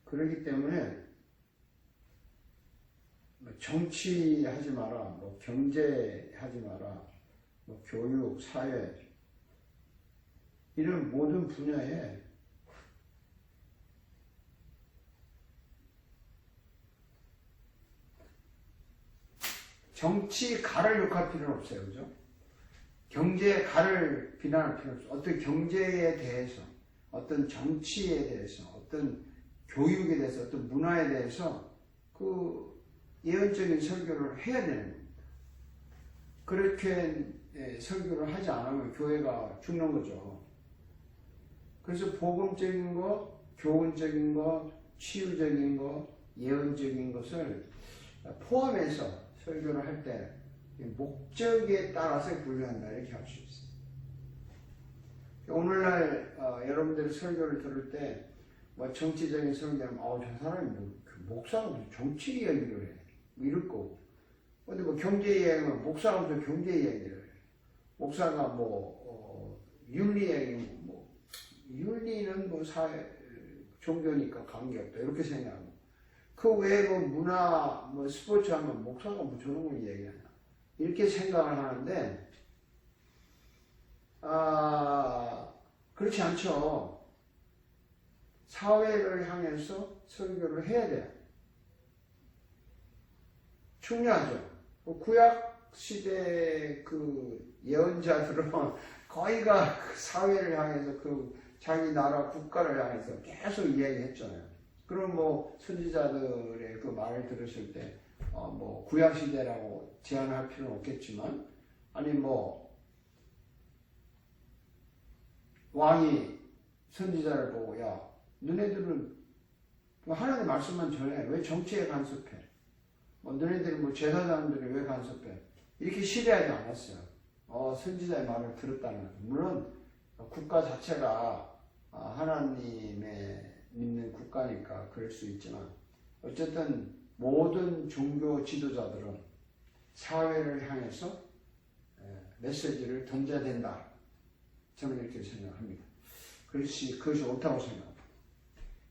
S1: 그렇기 때문에 정치하지 마라, 경제하지 마라, 교육, 사회 이런 모든 분야에 정치 가를 욕할 필요는 없어요. 그죠? 경제에 가를 비난할 필요는 없어요. 어떤 경제에 대해서, 어떤 정치에 대해서, 어떤 교육에 대해서, 어떤 문화에 대해서 예언적인 설교를 해야 되는 겁니다. 그렇게 설교를 하지 않으면 교회가 죽는 거죠. 그래서 복음적인 거, 교훈적인 거, 치유적인 거, 예언적인 것을 포함해서 설교를 할 때 목적에 따라서 분류한다 이렇게 할 수 있어요. 오늘날 여러분들이 설교를 들을 때 정치적인 설교하면 저 사람이 목사가 무슨 정치 이야기를 해 이럴 거고 근데 경제 이야기하면 목사가 무슨 경제 이야기를 해 목사가 윤리 이야기 윤리는 사회 종교니까 관계없다 이렇게 생각하고 그 외에 문화 스포츠 하면 목사가 저런 걸 얘기하냐 이렇게 생각을 하는데 그렇지 않죠. 사회를 향해서 설교를 해야 돼요. 중요하죠. 구약 시대 예언자들은 거의가 사회를 향해서 자기 나라 국가를 향해서 계속 이야기했잖아요. 그럼 선지자들의 말을 들으실 때 구약 시대라고 제한할 필요는 없겠지만 아니 왕이 선지자를 보고 야 너네들은 하나님의 말씀만 전해 왜 정치에 간섭해? 너네들은 제사장들이 왜 간섭해? 이렇게 시대하지 않았어요. 선지자의 말을 들었다는 거죠. 물론 국가 자체가 하나님의 믿는 국가니까 그럴 수 있지만 어쨌든 모든 종교 지도자들은 사회를 향해서 메시지를 던져야 된다. 저는 이렇게 생각합니다. 그것이 옳다고 생각합니다.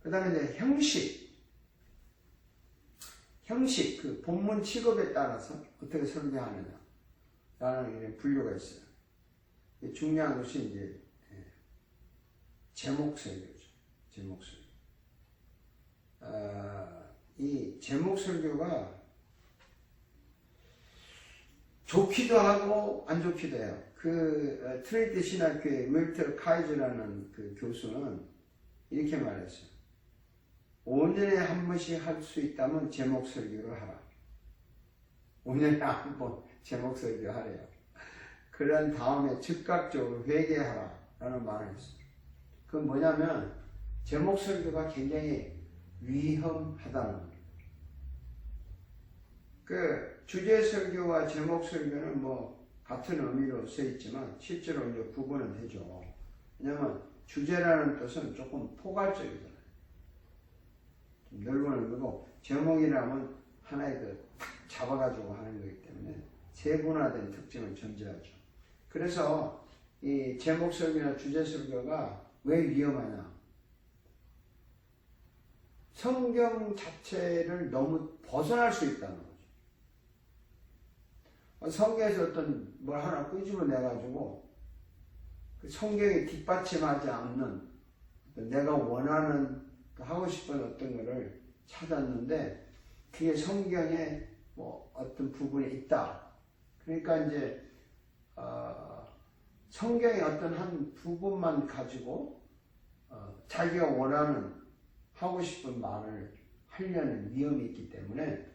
S1: 그 다음에 이제 형식, 본문 취급에 따라서 어떻게 설교하느냐 라는 이런 분류가 있어요. 중요한 것이 이제 제목 설교죠. 제목 설교. 이 제목 설교가 좋기도 하고 안 좋기도 해요. 트레이드 신학교의 밀터 카이즈라는 교수는 이렇게 말했어요. 5년에 한 번씩 할 수 있다면 제목 설교를 하라. 5년에 한 번 제목 설교 하래요. 그런 다음에 즉각적으로 회개하라 라는 말을 했어요. 그건 뭐냐면 제목 설교가 굉장히 위험하다는 겁니다. 그 주제 설교와 제목 설교는 뭐 같은 의미로 써 있지만 실제로 이제 구분은 되죠. 왜냐면 주제라는 뜻은 조금 포괄적이잖아요. 좀 넓은 의미고 제목이라면 하나의 탁 잡아가지고 하는 거기 때문에 세분화된 특징을 존재하죠. 그래서 이 제목 설교나 주제 설교가 왜 위험하냐? 성경 자체를 너무 벗어날 수 있다는 거죠. 성경에서 어떤 뭘 하나 끄집어내가지고 그 성경에 뒷받침하지 않는 내가 원하는 하고 싶은 어떤 거를 찾았는데 그게 성경에 뭐 어떤 부분이 있다. 그러니까 이제 성경의 어떤 한 부분만 가지고 자기가 원하는 하고 싶은 말을 하려는 위험이 있기 때문에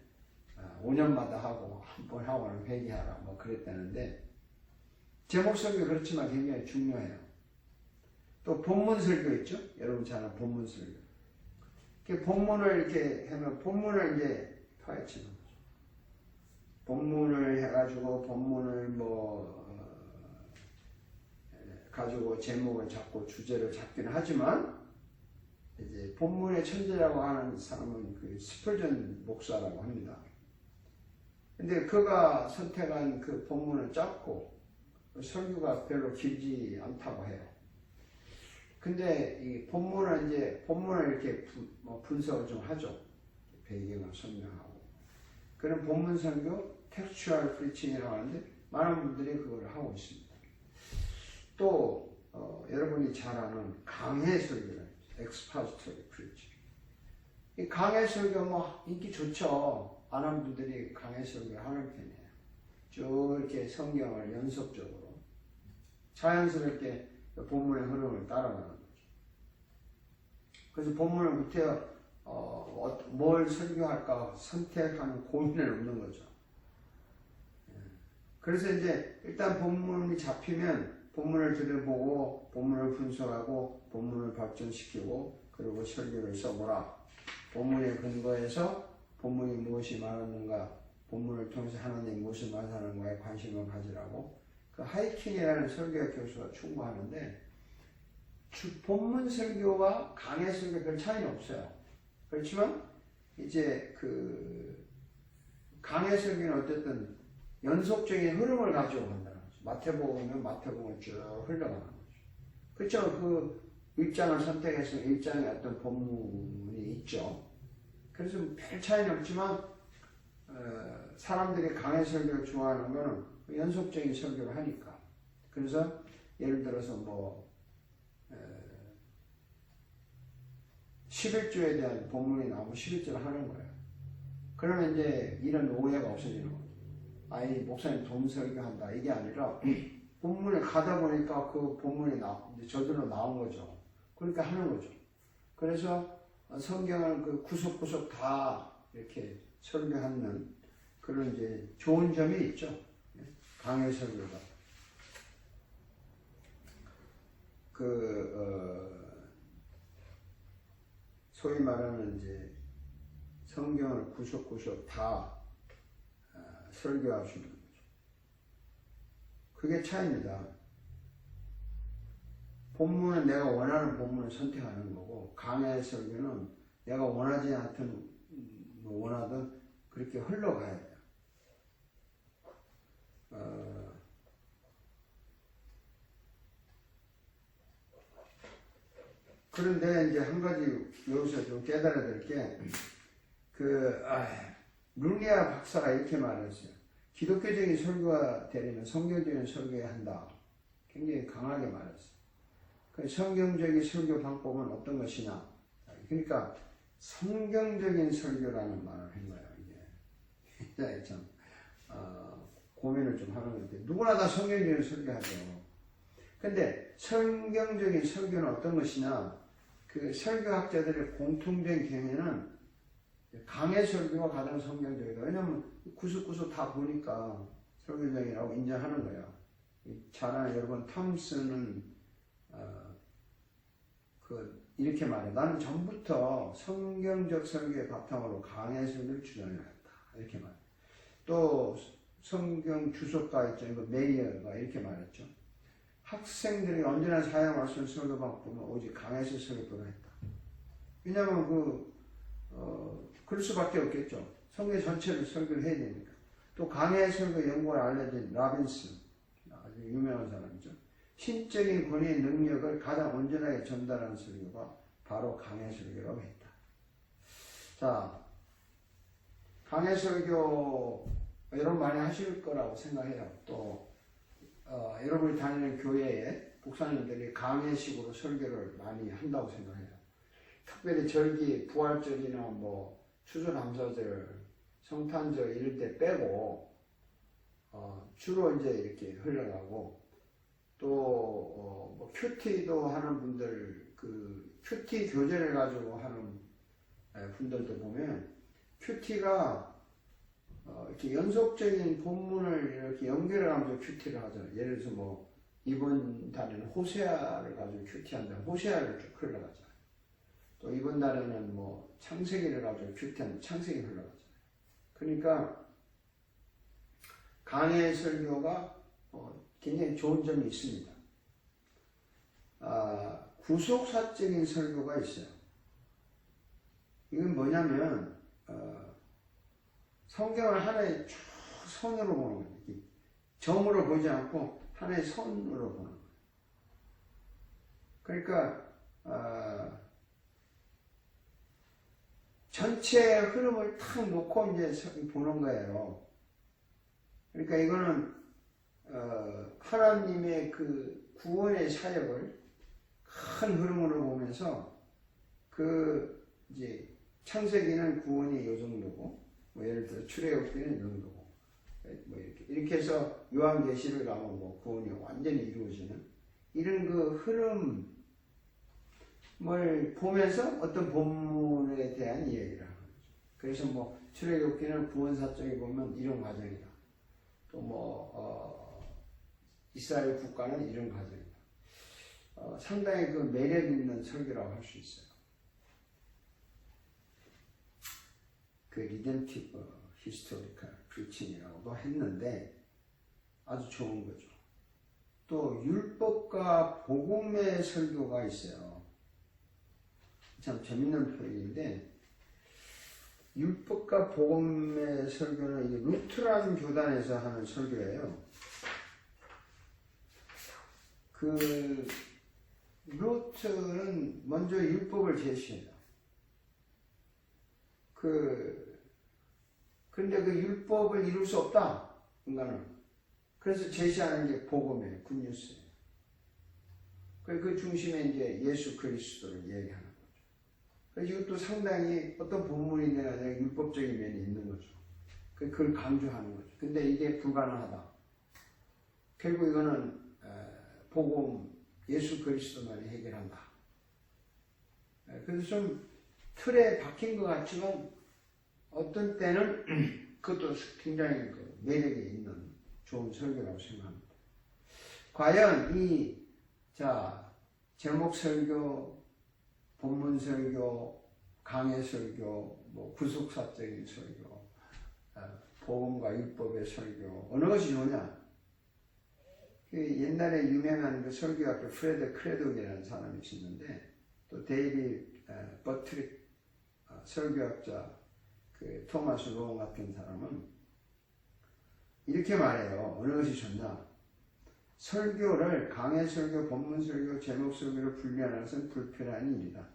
S1: 5년마다 하고 한 번 하고는 회개하라 뭐 그랬다는데 제목 설교 그렇지만 굉장히 중요해요. 또 본문 설교 있죠? 여러분 잘 아는 본문 설교. 이렇게 본문을 이렇게 하면 본문을 이제 파헤치는 거죠. 본문을 해가지고 본문을 가지고 제목을 잡고 주제를 잡기는 하지만 이제 본문의 천재라고 하는 사람은 그 스펄전 목사라고 합니다. 근데 그가 선택한 그 본문은 짧고 설교가 별로 길지 않다고 해요. 근데 이 본문은 이제 본문을 이렇게 분석을 좀 하죠. 배경을 설명하고. 그런 본문 설교, 텍스추얼 프리칭이라고 하는데 많은 분들이 그걸 하고 있습니다. 또 여러분이 잘 아는 강해 설교를 expository preaching. 이 강해 설교 뭐 인기 좋죠. 많은 분들이 강해 설교 하는 편이에요. 쭉 이렇게 성경을 연속적으로 자연스럽게 본문의 흐름을 따라가는 거죠. 그래서 본문을 구태여 뭘 설교할까 선택하는 고민은 없는 거죠. 그래서 이제 일단 본문이 잡히면 본문을 들여보고 본문을 분석하고 본문을 발전시키고 그리고 설교를 써보라. 본문의 근거에서 본문이 무엇이 말하는가, 본문을 통해서 하나님이 무엇을 말하는가에 관심을 가지라고. 그 하이킹이라는 설교 교수가 충고하는데 본문 설교와 강해 설교 별 차이는 없어요. 그렇지만 이제 그 강해 설교는 어쨌든 연속적인 흐름을 가지고 간다는 거죠. 마태복음은 마태복음을 쭉 흘러가는 거죠. 그렇죠. 그 일장을 선택해서 일장에 어떤 본문이 있죠. 그래서 별 차이는 없지만 사람들이 강해 설교를 좋아하는 거는 연속적인 설교를 하니까. 그래서 예를 들어서 11조에 대한 본문이 나오면 11조를 하는 거예요. 그러면 이제 이런 오해가 없어지는 거죠. 아니 목사님 돈 설교한다 이게 아니라 본문을 가다 보니까 그 본문이 이제 저절로 나온 거죠. 그러니까 하는 거죠. 그래서 성경을 그 구석구석 다 이렇게 설교하는 그런 이제 좋은 점이 있죠. 강해 설교가. 소위 말하는 이제 성경을 구석구석 다 설교하시는 거죠. 그게 차이입니다. 본문은 내가 원하는 본문을 선택하는 거고 강해 설교는 내가 원하지 않든 원하든 그렇게 흘러가야 돼요. 그런데 이제 한 가지 여기서 좀 깨달아야 될 게 룰리아 박사가 이렇게 말했어요. 기독교적인 설교가 되려면 성경적인 설교해야 한다. 굉장히 강하게 말했어요. 그 성경적인 설교 방법은 어떤 것이냐? 그러니까 성경적인 설교라는 말을 한 거예요. 이게 참 고민을 좀 하는 건데 누구나 다 성경적인 설교하죠. 근데 성경적인 설교는 어떤 것이냐? 그 설교학자들의 공통된 견해는 강해 설교가 가장 성경적이다. 왜냐하면 구석구석 다 보니까 설교적이라고 인정하는 거예요. 잘 아는 여러분 탐슨은 이렇게 말해. 나는 전부터 성경적 설교의 바탕으로 강해 설교를 주장해왔다. 이렇게 말해. 또 성경 주석가 있죠. 이거 메이어가 이렇게 말했죠. 학생들이 언제나 사용할 수 있는 설교 방법은 오직 강해서 설교를 했다. 왜냐하면 그럴 수밖에 없겠죠. 성경 전체를 설교를 해야 되니까. 또 강해 설교 연구를 알려진 라빈스, 아주 유명한 사람이죠. 신적인 권위의 능력을 가장 온전하게 전달하는 설교가 바로 강해 설교라고 했다. 자, 강해 설교 여러분 많이 하실 거라고 생각해요. 또 여러분이 다니는 교회에 목사님들이 강해식으로 설교를 많이 한다고 생각해요. 특별히 절기, 부활절이나 뭐 추수감사절, 성탄절 이럴 때 빼고 주로 이제 이렇게 흘러가고 또 뭐 큐티도 하는 분들 그 큐티 교재를 가지고 하는 분들도 보면 큐티가 이렇게 연속적인 본문을 이렇게 연결하면서 큐티를 하잖아요. 예를 들어서 뭐 이번 달에는 호세아를 가지고 큐티한다. 호세아를 쭉 흘러가잖아요. 또 이번 달에는 뭐 창세기를 가지고 큐티하면 창세기 흘러가잖아요. 그러니까 강해 설교가 굉장히 좋은 점이 있습니다. 구속사적인 설교가 있어요. 이건 뭐냐면 성경을 하나의 쭉 선으로 보는 거예요. 점으로 보지 않고 하나의 선으로 보는 거예요. 그러니까 전체 흐름을 탁 놓고 이제 보는 거예요. 그러니까 이거는 하나님의 그 구원의 사역을 큰 흐름으로 보면서 이제 창세기는 구원이 요 정도고, 뭐 예를 들어 출애굽기는 이 정도고, 뭐 이렇게 해서 요한계시를 가면 뭐 구원이 완전히 이루어지는 이런 그 흐름을 보면서 어떤 본문에 대한 이야기를 하는 거죠. 그래서 뭐 출애굽기는 구원사적에 보면 이런 과정이다. 또 뭐 이스라엘 국가는 이런 과정이다. 상당히 그 매력 있는 설교라고 할 수 있어요. 그 리덴티브 히스토리컬 프리칭이라고도 했는데 아주 좋은 거죠. 또 율법과 복음의 설교가 있어요. 참 재밌는 표현인데 율법과 복음의 설교는 이게 루트란 교단에서 하는 설교예요. 그 루트는 먼저 율법을 제시해요. 그런데 그 율법을 이룰 수 없다, 인간은. 그래서 제시하는 게 복음이에요, 굿뉴스예요. 그 중심에 이제 예수 그리스도를 얘기하는 거죠. 그래서 이것도 상당히 어떤 본문인데 아니라 율법적인 면이 있는 거죠. 그걸 강조하는 거죠. 근데 이게 불가능하다. 결국 이거는 복음, 예수 그리스도만이 해결한다. 그래서 좀 틀에 박힌 것 같지만 어떤 때는 그것도 굉장히 그 매력이 있는 좋은 설교라고 생각합니다. 과연 제목 설교, 본문 설교, 강해 설교, 뭐 구속사적인 설교, 복음과 율법의 설교 어느 것이 좋냐? 옛날에 유명한 그 설교학자 프레드 크레독이라는 사람이 있었는데 또 데이비 버트릭 설교학자 그 토마스 로원 같은 사람은 이렇게 말해요. 어느 것이 좋냐? 설교를 강해 설교, 본문 설교, 제목 설교로 분류하는 것은 불필요한 일이다.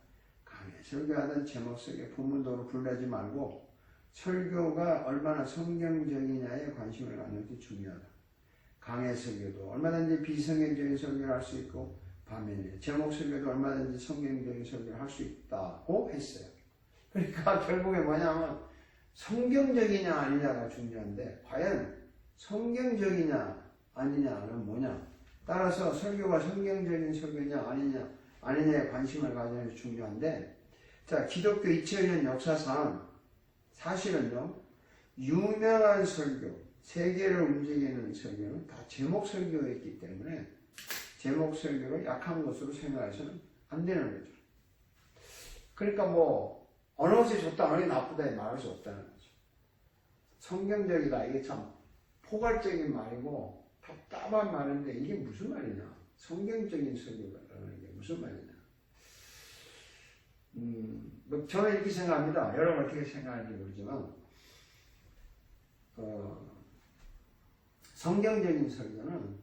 S1: 강해 설교하든 제목 설교, 본문도로 분류하지 말고 설교가 얼마나 성경적이냐에 관심을 갖는 것이 중요하다. 강해 설교도 얼마든지 비성경적인 설교를 할 수 있고 반면에 제목 설교도 얼마든지 성경적인 설교를 할 수 있다고 했어요. 그러니까 결국에 뭐냐면 성경적이냐 아니냐가 중요한데 과연 성경적이냐 아니냐는 뭐냐? 따라서 설교가 성경적인 설교냐 아니냐에 관심을 가지는 게 중요한데 자, 기독교 2000년 역사상 사실은요 유명한 설교 세계를 움직이는 설교는 다 제목 설교였기 때문에 제목 설교를 약한 것으로 생각해서는 안 되는 거죠. 그러니까 뭐 어느 것이 좋다 어느 것이 나쁘다 말할 수 없다는 거죠. 성경적이다. 이게 참 포괄적인 말이고 답답한 말인데 이게 무슨 말이냐? 성경적인 설교라는 게 무슨 말이냐? 뭐 저는 이렇게 생각합니다. 여러분 어떻게 생각하는지 모르지만 성경적인 설교는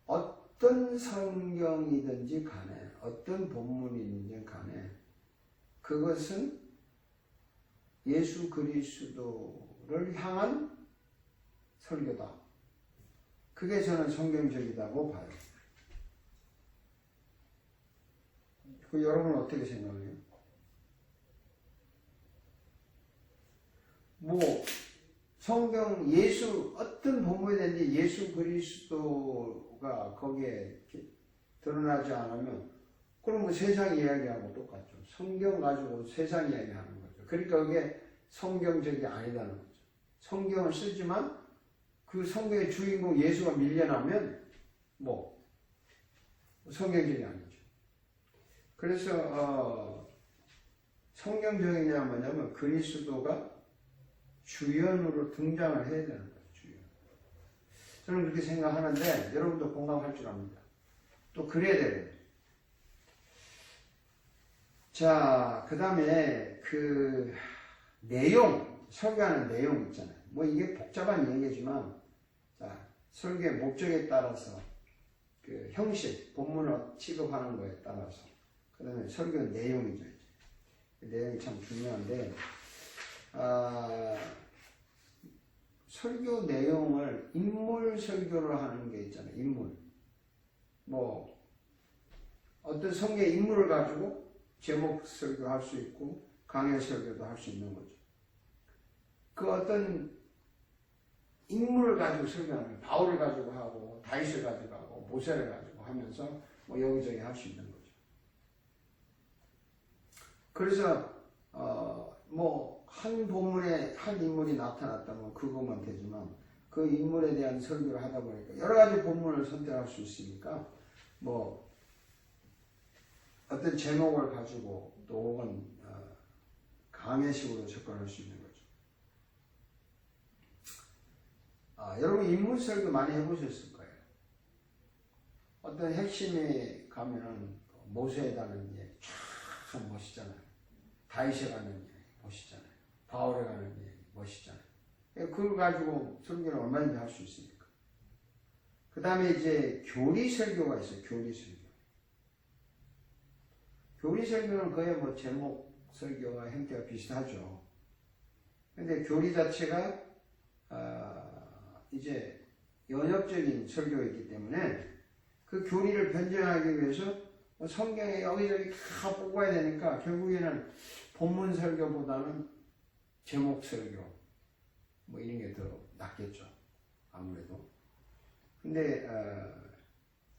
S1: 어떤 성경이든지 간에 어떤 본문이든지 간에 그것은 예수 그리스도를 향한 설교다. 그게 저는 성경적이라고 봐요. 그 여러분은 어떻게 생각해요? 뭐 성경 예수 어떤 본문이든지 예수 그리스도가 거기에 드러나지 않으면 그럼 뭐 세상 이야기하고 똑같죠. 성경 가지고 세상 이야기하는 거죠. 그러니까 그게 성경적이 아니다는 거죠. 성경을 쓰지만 그 성경의 주인공 예수가 밀려나면 뭐 성경적이 아니죠. 그래서 성경적이냐 뭐냐면 그리스도가 주연으로 등장을 해야 되는 거예요. 주연. 저는 그렇게 생각하는데 여러분도 공감할 줄 압니다. 또 그래야 되고요. 자, 그 다음에 그 내용, 설교하는 내용 있잖아요. 뭐 이게 복잡한 얘기지만, 자, 설교의 목적에 따라서 그 형식, 본문을 취급하는 거에 따라서, 그 다음에 설교 내용이죠. 그 내용이 참 중요한데, 설교 내용을 인물 설교를 하는 게 있잖아요. 인물. 뭐, 어떤 성경의 인물을 가지고 제목 설교도 할 수 있고, 강해 설교도 할 수 있는 거죠. 그 어떤 인물을 가지고 설교하는 거예요. 바울을 가지고 하고, 다윗을 가지고 하고, 모세를 가지고 하면서 뭐 여기저기 할 수 있는 거죠. 그래서, 뭐, 한 본문에 한 인물이 나타났다면 그것만 되지만, 그 인물에 대한 설교를 하다 보니까 여러 가지 본문을 선택할 수 있으니까, 뭐, 어떤 제목을 가지고 또 혹은 강해식으로 접근할 수 있는 거죠. 여러분 인물 설교 많이 해보셨을 거예요. 어떤 핵심에 가면은 모세에 가는 얘기 참 멋있잖아요. 다윗에 가는 얘기 멋있잖아요. 바울에 가는 얘기 멋있잖아요. 그걸 가지고 설교를 얼마든지 할 수 있으니까. 그 다음에 이제 교리 설교가 있어요. 교리 설교. 교리 설교는 거의 뭐 제목 설교와 형태가 비슷하죠. 근데 교리 자체가 이제 연역적인 설교이기 때문에 그 교리를 변증하기 위해서 성경에 여기저기 다 뽑아야 되니까 결국에는 본문 설교보다는 제목 설교 뭐 이런 게 더 낫겠죠. 아무래도. 근데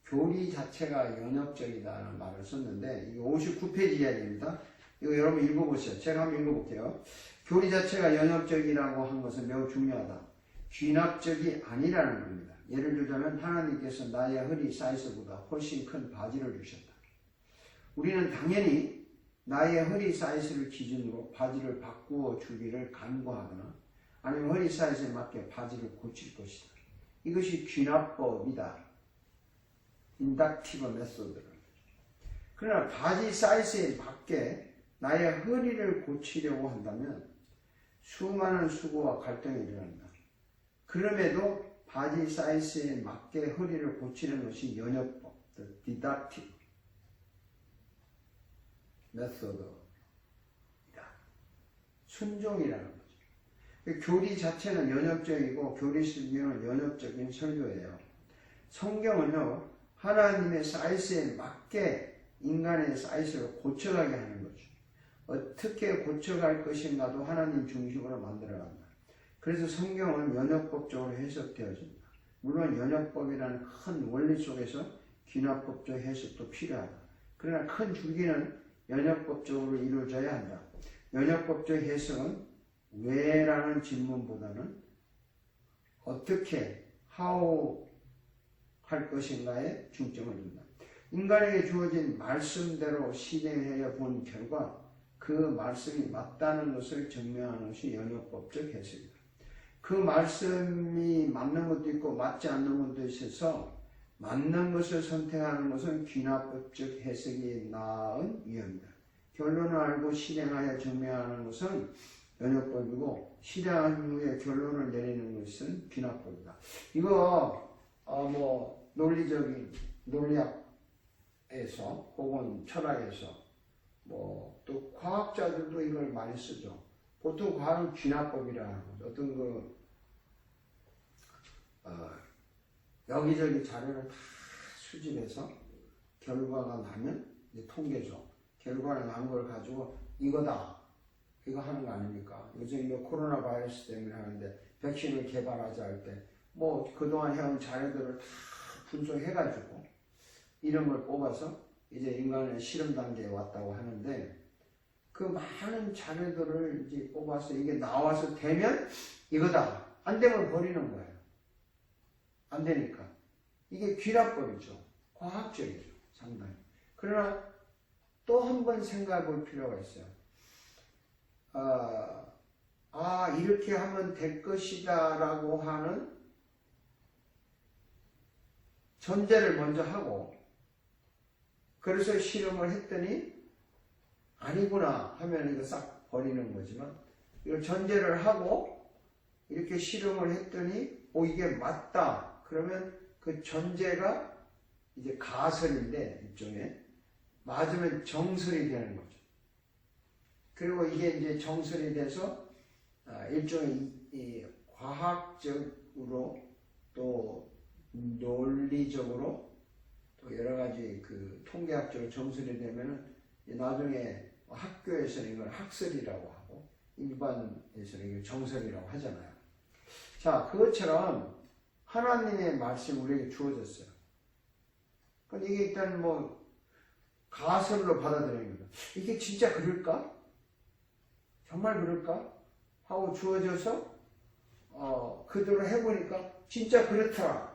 S1: 교리 자체가 연역적이다라는 말을 썼는데 이거 59페이지 이야기입니다. 이거 여러분 읽어보세요. 제가 한번 읽어볼게요. 교리 자체가 연역적이라고 한 것은 매우 중요하다. 귀납적이 아니라는 겁니다. 예를 들자면 하나님께서 나의 허리 사이즈보다 훨씬 큰 바지를 주셨다. 우리는 당연히 나의 허리 사이즈를 기준으로 바지를 바꾸어 주기를 간구하거나 아니면 허리 사이즈에 맞게 바지를 고칠 것이다. 이것이 귀납법이다. 인덕티브 메소드를. 그러나 바지 사이즈에 맞게 나의 허리를 고치려고 한다면 수많은 수고와 갈등이 일어난다. 그럼에도 바지 사이즈에 맞게 허리를 고치는 것이 연역법, 디덕티브 메소드이다. 순종이라는 거죠. 교리 자체는 연역적이고 교리 설교는 연역적인 설교예요. 성경은요, 하나님의 사이즈에 맞게 인간의 사이즈를 고쳐가게 하는 거죠. 어떻게 고쳐갈 것인가도 하나님 중심으로 만들어간다. 그래서 성경은 연역법적으로 해석되어집니다. 물론 연역법이라는 큰 원리 속에서 귀납법적 해석도 필요하다. 그러나 큰 줄기는 연역법적으로 이루어져야 한다. 연역법적 해석은 왜라는 질문보다는 어떻게, how 할 것인가에 중점을 둔다. 인간에게 주어진 말씀대로 실행해 본 결과 그 말씀이 맞다는 것을 증명하는 것이 연역법적 해석이다. 그 말씀이 맞는 것도 있고 맞지 않는 것도 있어서 맞는 것을 선택하는 것은 귀납법적 해석이 나은 위험이다. 결론을 알고 실행하여 증명하는 것은 연역법이고 실행한 후에 결론을 내리는 것은 귀납법이다. 이거 뭐 논리적인 논리학에서 혹은 철학에서 뭐 또 과학자들도 이걸 많이 쓰죠. 보통 과학은 귀납법이라 하는 거죠. 어떤 여기저기 자료를 다 수집해서 결과가 나면 이제 통계죠. 결과가 난 걸 가지고 이거다. 이거 하는 거 아닙니까? 요즘 이거 코로나 바이러스 때문에 하는데 백신을 개발하자 할 때 뭐 그동안 해온 자료들을 다 분석해가지고 이런 걸 뽑아서 이제 인간의 실험 단계에 왔다고 하는데 그 많은 자료들을 이제 뽑아서 이게 나와서 되면 이거다. 안 되면 버리는 거예요. 안 되니까. 이게 귀납법이죠. 과학적이죠. 상당히. 그러나 또 한 번 생각해 볼 필요가 있어요. 이렇게 하면 될 것이다 라고 하는 전제를 먼저 하고 그래서 실험을 했더니 아니구나 하면 이거 싹 버리는 거지만 이걸 전제를 하고 이렇게 실험을 했더니 이게 맞다. 그러면 그 전제가 이제 가설인데 일종의 맞으면 정설이 되는 거죠. 그리고 이게 이제 정설이 돼서 일종의 이 과학적으로 또 논리적으로 또 여러 가지 그 통계학적으로 정설이 되면은 나중에 학교에서는 이걸 학설이라고 하고 일반에서는 이걸 정설이라고 하잖아요. 자, 그것처럼 하나님의 말씀이 우리에게 주어졌어요. 근데 이게 일단 뭐 가설로 받아들이는 거죠. 이게 진짜 그럴까? 정말 그럴까? 하고 주어져서 그대로 해보니까 진짜 그렇더라.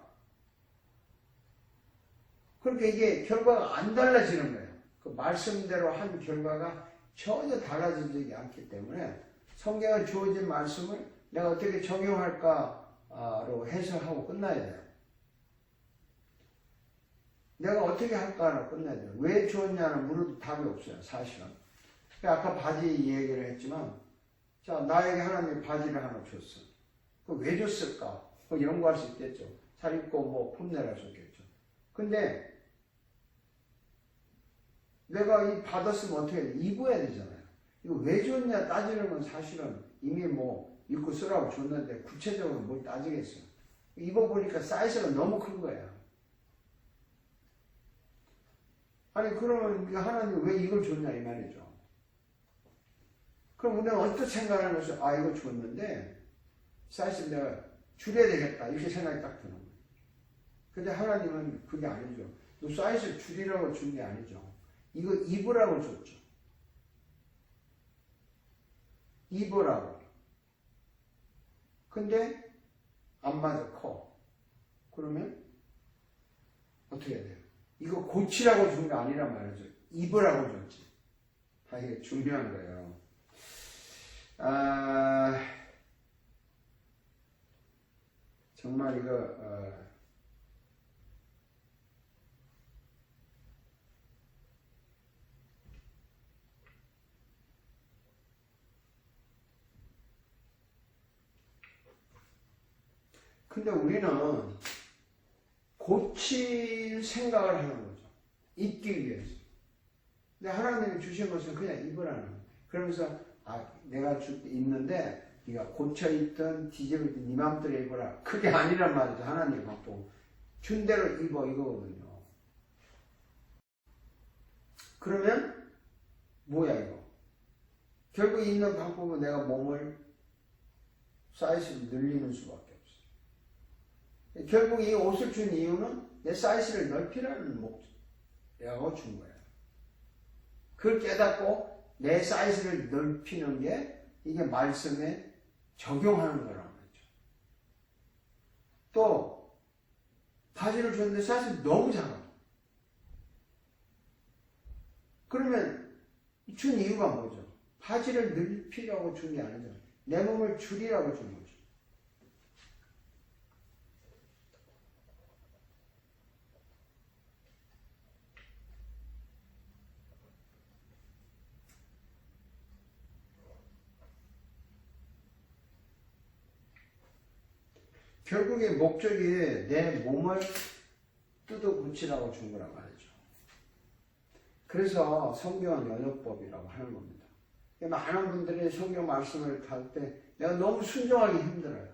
S1: 그러니까 이게 결과가 안 달라지는 거예요. 그 말씀대로 한 결과가 전혀 달라지지 않기 때문에 성경에 주어진 말씀을 내가 어떻게 적용할까로 해석하고 끝나야 돼요. 내가 어떻게 할까로 끝나야 돼요. 왜 주었냐는 물어도 답이 없어요. 사실은. 아까 바지 얘기를 했지만 자, 나에게 하나님이 바지를 하나 줬어. 왜 줬을까? 연구할 수 있겠죠. 잘 입고 뭐 폼내할 수 있겠죠. 근데 내가 이 받았으면 어떻게 해야 돼? 입어야 되잖아요. 이거 왜 줬냐 따지는 건 사실은 이미 뭐 입고 쓰라고 줬는데 구체적으로 뭘 따지겠어요. 입어보니까 사이즈가 너무 큰 거야. 아니 그러면 하나님 왜 이걸 줬냐 이 말이죠. 그럼 우리는 어떻게 생각하는 것을 이거 줬는데 사이즈를 내가 줄여야 되겠다 이렇게 생각이 딱 드는 거예요. 근데 하나님은 그게 아니죠. 너 사이즈를 줄이라고 준 게 아니죠. 이거 입으라고 줬죠. 입으라고. 근데 안 맞아 커. 그러면 어떻게 해야 돼요? 이거 고치라고 준 게 아니란 말이죠. 입으라고 줬지. 이게 중요한 거예요. 정말 이거 근데 우리는 고칠 생각을 하는 거죠. 입기 위해서. 근데 하나님이 주신 것은 그냥 입으라는 거예요. 그러면서 내가 입는데 네가 고쳐 입든 뒤집어 입든 네 맘대로 입어라. 그게 아니란 말이죠. 하나님 갖고 준 대로 입어 이거거든요. 그러면 뭐야 이거? 결국 입는 방법은 내가 몸을 사이즈를 늘리는 수밖에 없어요. 결국 이 옷을 준 이유는 내 사이즈를 넓히라는 목적이라고 준 거예요. 그걸 깨닫고 내 사이즈를 넓히는 게 이게 말씀에 적용하는 거라는 거죠. 또 바지를 줬는데 사이즈 너무 작아. 그러면 준 이유가 뭐죠? 바지를 넓히려고 준 게 아니죠. 내 몸을 줄이라고 준 거죠. 결국에 목적이 내 몸을 뜯어 고치라고 준 거란 말이죠. 그래서 성경은 연역법이라고 하는 겁니다. 많은 분들이 성경 말씀을 할 때 내가 너무 순종하기 힘들어요.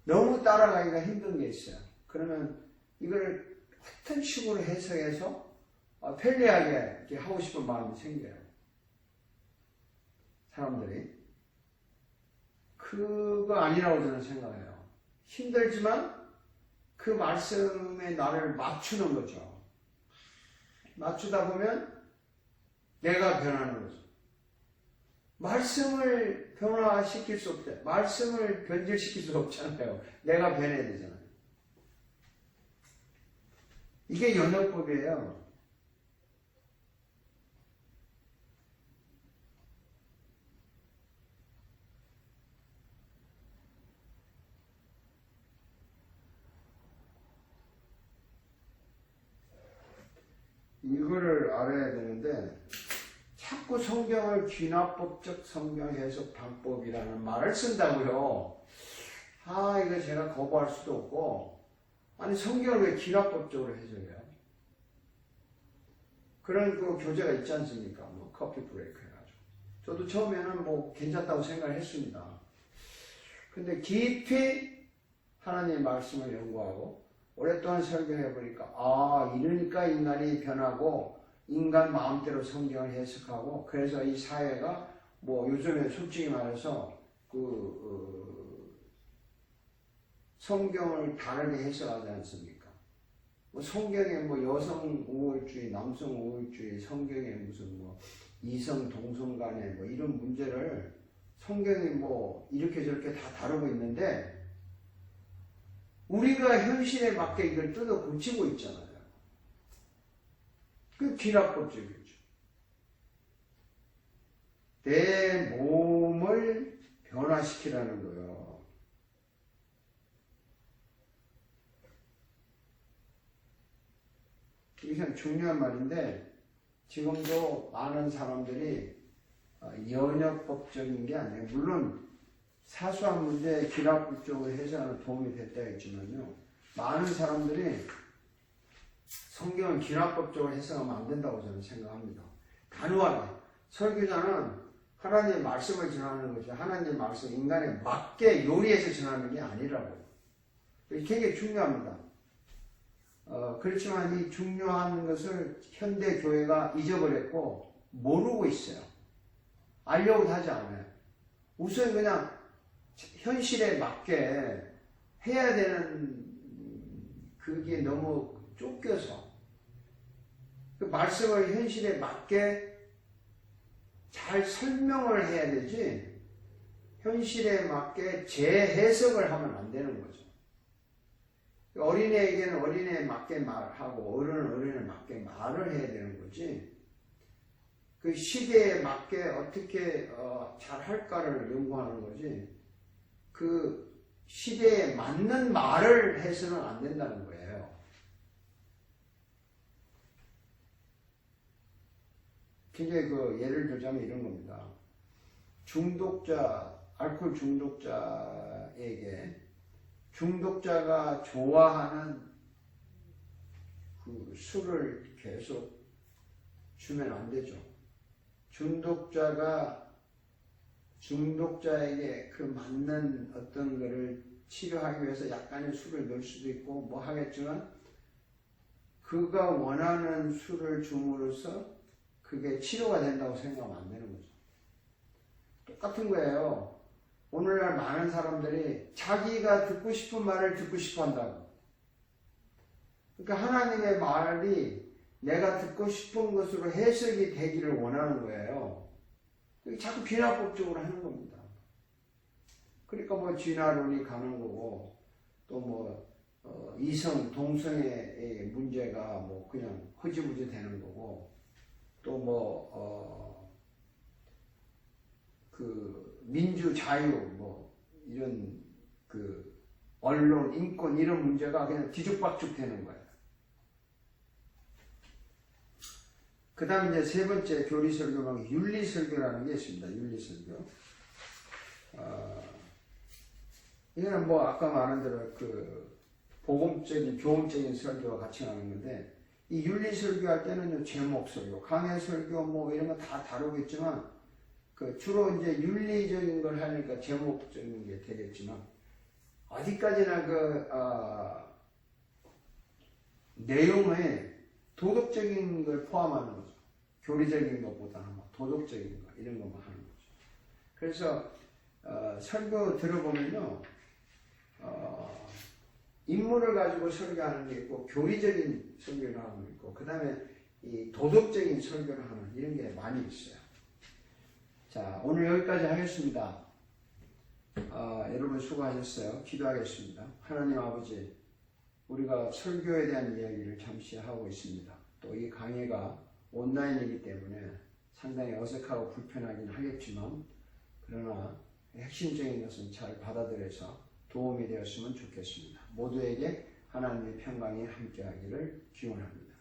S1: 너무 따라가기가 힘든 게 있어요. 그러면 이걸 어떤 식으로 해석해서 편리하게 이렇게 하고 싶은 마음이 생겨요. 사람들이. 그거 아니라고 저는 생각해요. 힘들지만 그 말씀에 나를 맞추는 거죠. 맞추다 보면 내가 변하는 거죠. 말씀을 변화시킬 수 없대. 말씀을 변질시킬 수 없잖아요. 내가 변해야 되잖아요. 이게 연역법이에요. 이거를 알아야 되는데 자꾸 성경을 귀납법적 성경 해석 방법이라는 말을 쓴다고요. 이거 제가 거부할 수도 없고, 아니 성경을 왜 귀납법적으로 해석해요? 그런 그 교재가 있지 않습니까? 뭐 커피 브레이크 해가지고. 저도 처음에는 뭐 괜찮다고 생각을 했습니다. 근데 깊이 하나님의 말씀을 연구하고 오랫동안 설교해 보니까 이러니까 인간이 변하고 인간 마음대로 성경을 해석하고, 그래서 이 사회가 뭐 요즘에 솔직히 말해서 성경을 다르게 해석하지 않습니까? 뭐 성경에 뭐 여성 우월주의, 남성 우월주의, 성경에 무슨 뭐 이성 동성 간에 뭐 이런 문제를 성경이 뭐 이렇게 저렇게 다 다루고 있는데 우리가 현실에 맞게 이걸 뜯어 고치고 있잖아요. 그 귀납법적이죠. 내 몸을 변화시키라는 거예요. 이게 참 중요한 말인데 지금도 많은 사람들이 연역법적인 게 아니에요. 물론 사소한 문제에 귀납법적으로 해석하는 도움이 됐다 했지만요. 많은 사람들이 성경은 귀납법적으로 해석하면 안 된다고 저는 생각합니다. 단호하게. 설교자는 하나님의 말씀을 전하는 것이 하나님의 말씀, 인간에 맞게 요리해서 전하는 게 아니라고요. 이게 굉장히 중요합니다. 그렇지만 이 중요한 것을 현대 교회가 잊어버렸고 모르고 있어요. 알려고 하지 않아요. 우선 그냥 현실에 맞게 해야 되는 그게 너무 쫓겨서 그 말씀을 현실에 맞게 잘 설명을 해야 되지 현실에 맞게 재해석을 하면 안 되는 거죠. 어린애에게는 어린애에 맞게 말하고 어른은 어른에 맞게 말을 해야 되는 거지 그 시대에 맞게 어떻게 잘 할까를 연구하는 거지 그 시대에 맞는 말을 해서는 안 된다는 거예요. 굉장히 예를 들자면 이런 겁니다. 알코올 중독자에게 중독자가 좋아하는 그 술을 계속 주면 안 되죠. 중독자에게 그 맞는 어떤 거를 치료하기 위해서 약간의 술을 넣을 수도 있고 뭐 하겠지만 그가 원하는 술을 줌으로써 그게 치료가 된다고 생각하면 안 되는 거죠. 똑같은 거예요. 오늘날 많은 사람들이 자기가 듣고 싶은 말을 듣고 싶어 한다고. 그러니까 하나님의 말이 내가 듣고 싶은 것으로 해석이 되기를 원하는 거예요. 자꾸 비납법적으로 하는 겁니다. 그러니까 뭐 진화론이 가는 거고 또 뭐 이성, 동성의 문제가 뭐 그냥 흐지부지 되는 거고 또 뭐 그 민주 자유 뭐 이런 그 언론 인권 이런 문제가 그냥 뒤죽박죽 되는 거예요. 그 다음 이제 세 번째 교리설교망 윤리설교라는 게 있습니다. 윤리설교. 이거는 뭐 아까 말한 대로 그 복음적인 교훈적인 설교와 같이 나는 건데 이 윤리 설교할 때는 제목 설교, 강해 설교 뭐 이런 거 다 다루겠지만 그 주로 이제 윤리적인 걸 하니까 제목적인 게 되겠지만 어디까지나 내용에 도덕적인 걸 포함하는 거죠. 교리적인 것보다는 뭐 도덕적인 거 이런 것만 하는 거죠. 그래서 설교 들어보면요, 인물을 가지고 설교하는 게 있고 교리적인 설교를 하는 게 있고 그 다음에 이 도덕적인 설교를 하는 이런 게 많이 있어요. 자, 오늘 여기까지 하겠습니다. 여러분 수고하셨어요. 기도하겠습니다. 하나님 아버지, 우리가 설교에 대한 이야기를 잠시 하고 있습니다. 또 이 강의가 온라인이기 때문에 상당히 어색하고 불편하긴 하겠지만 그러나 핵심적인 것은 잘 받아들여서 도움이 되었으면 좋겠습니다. 모두에게 하나님의 평강이 함께하기를 기원합니다.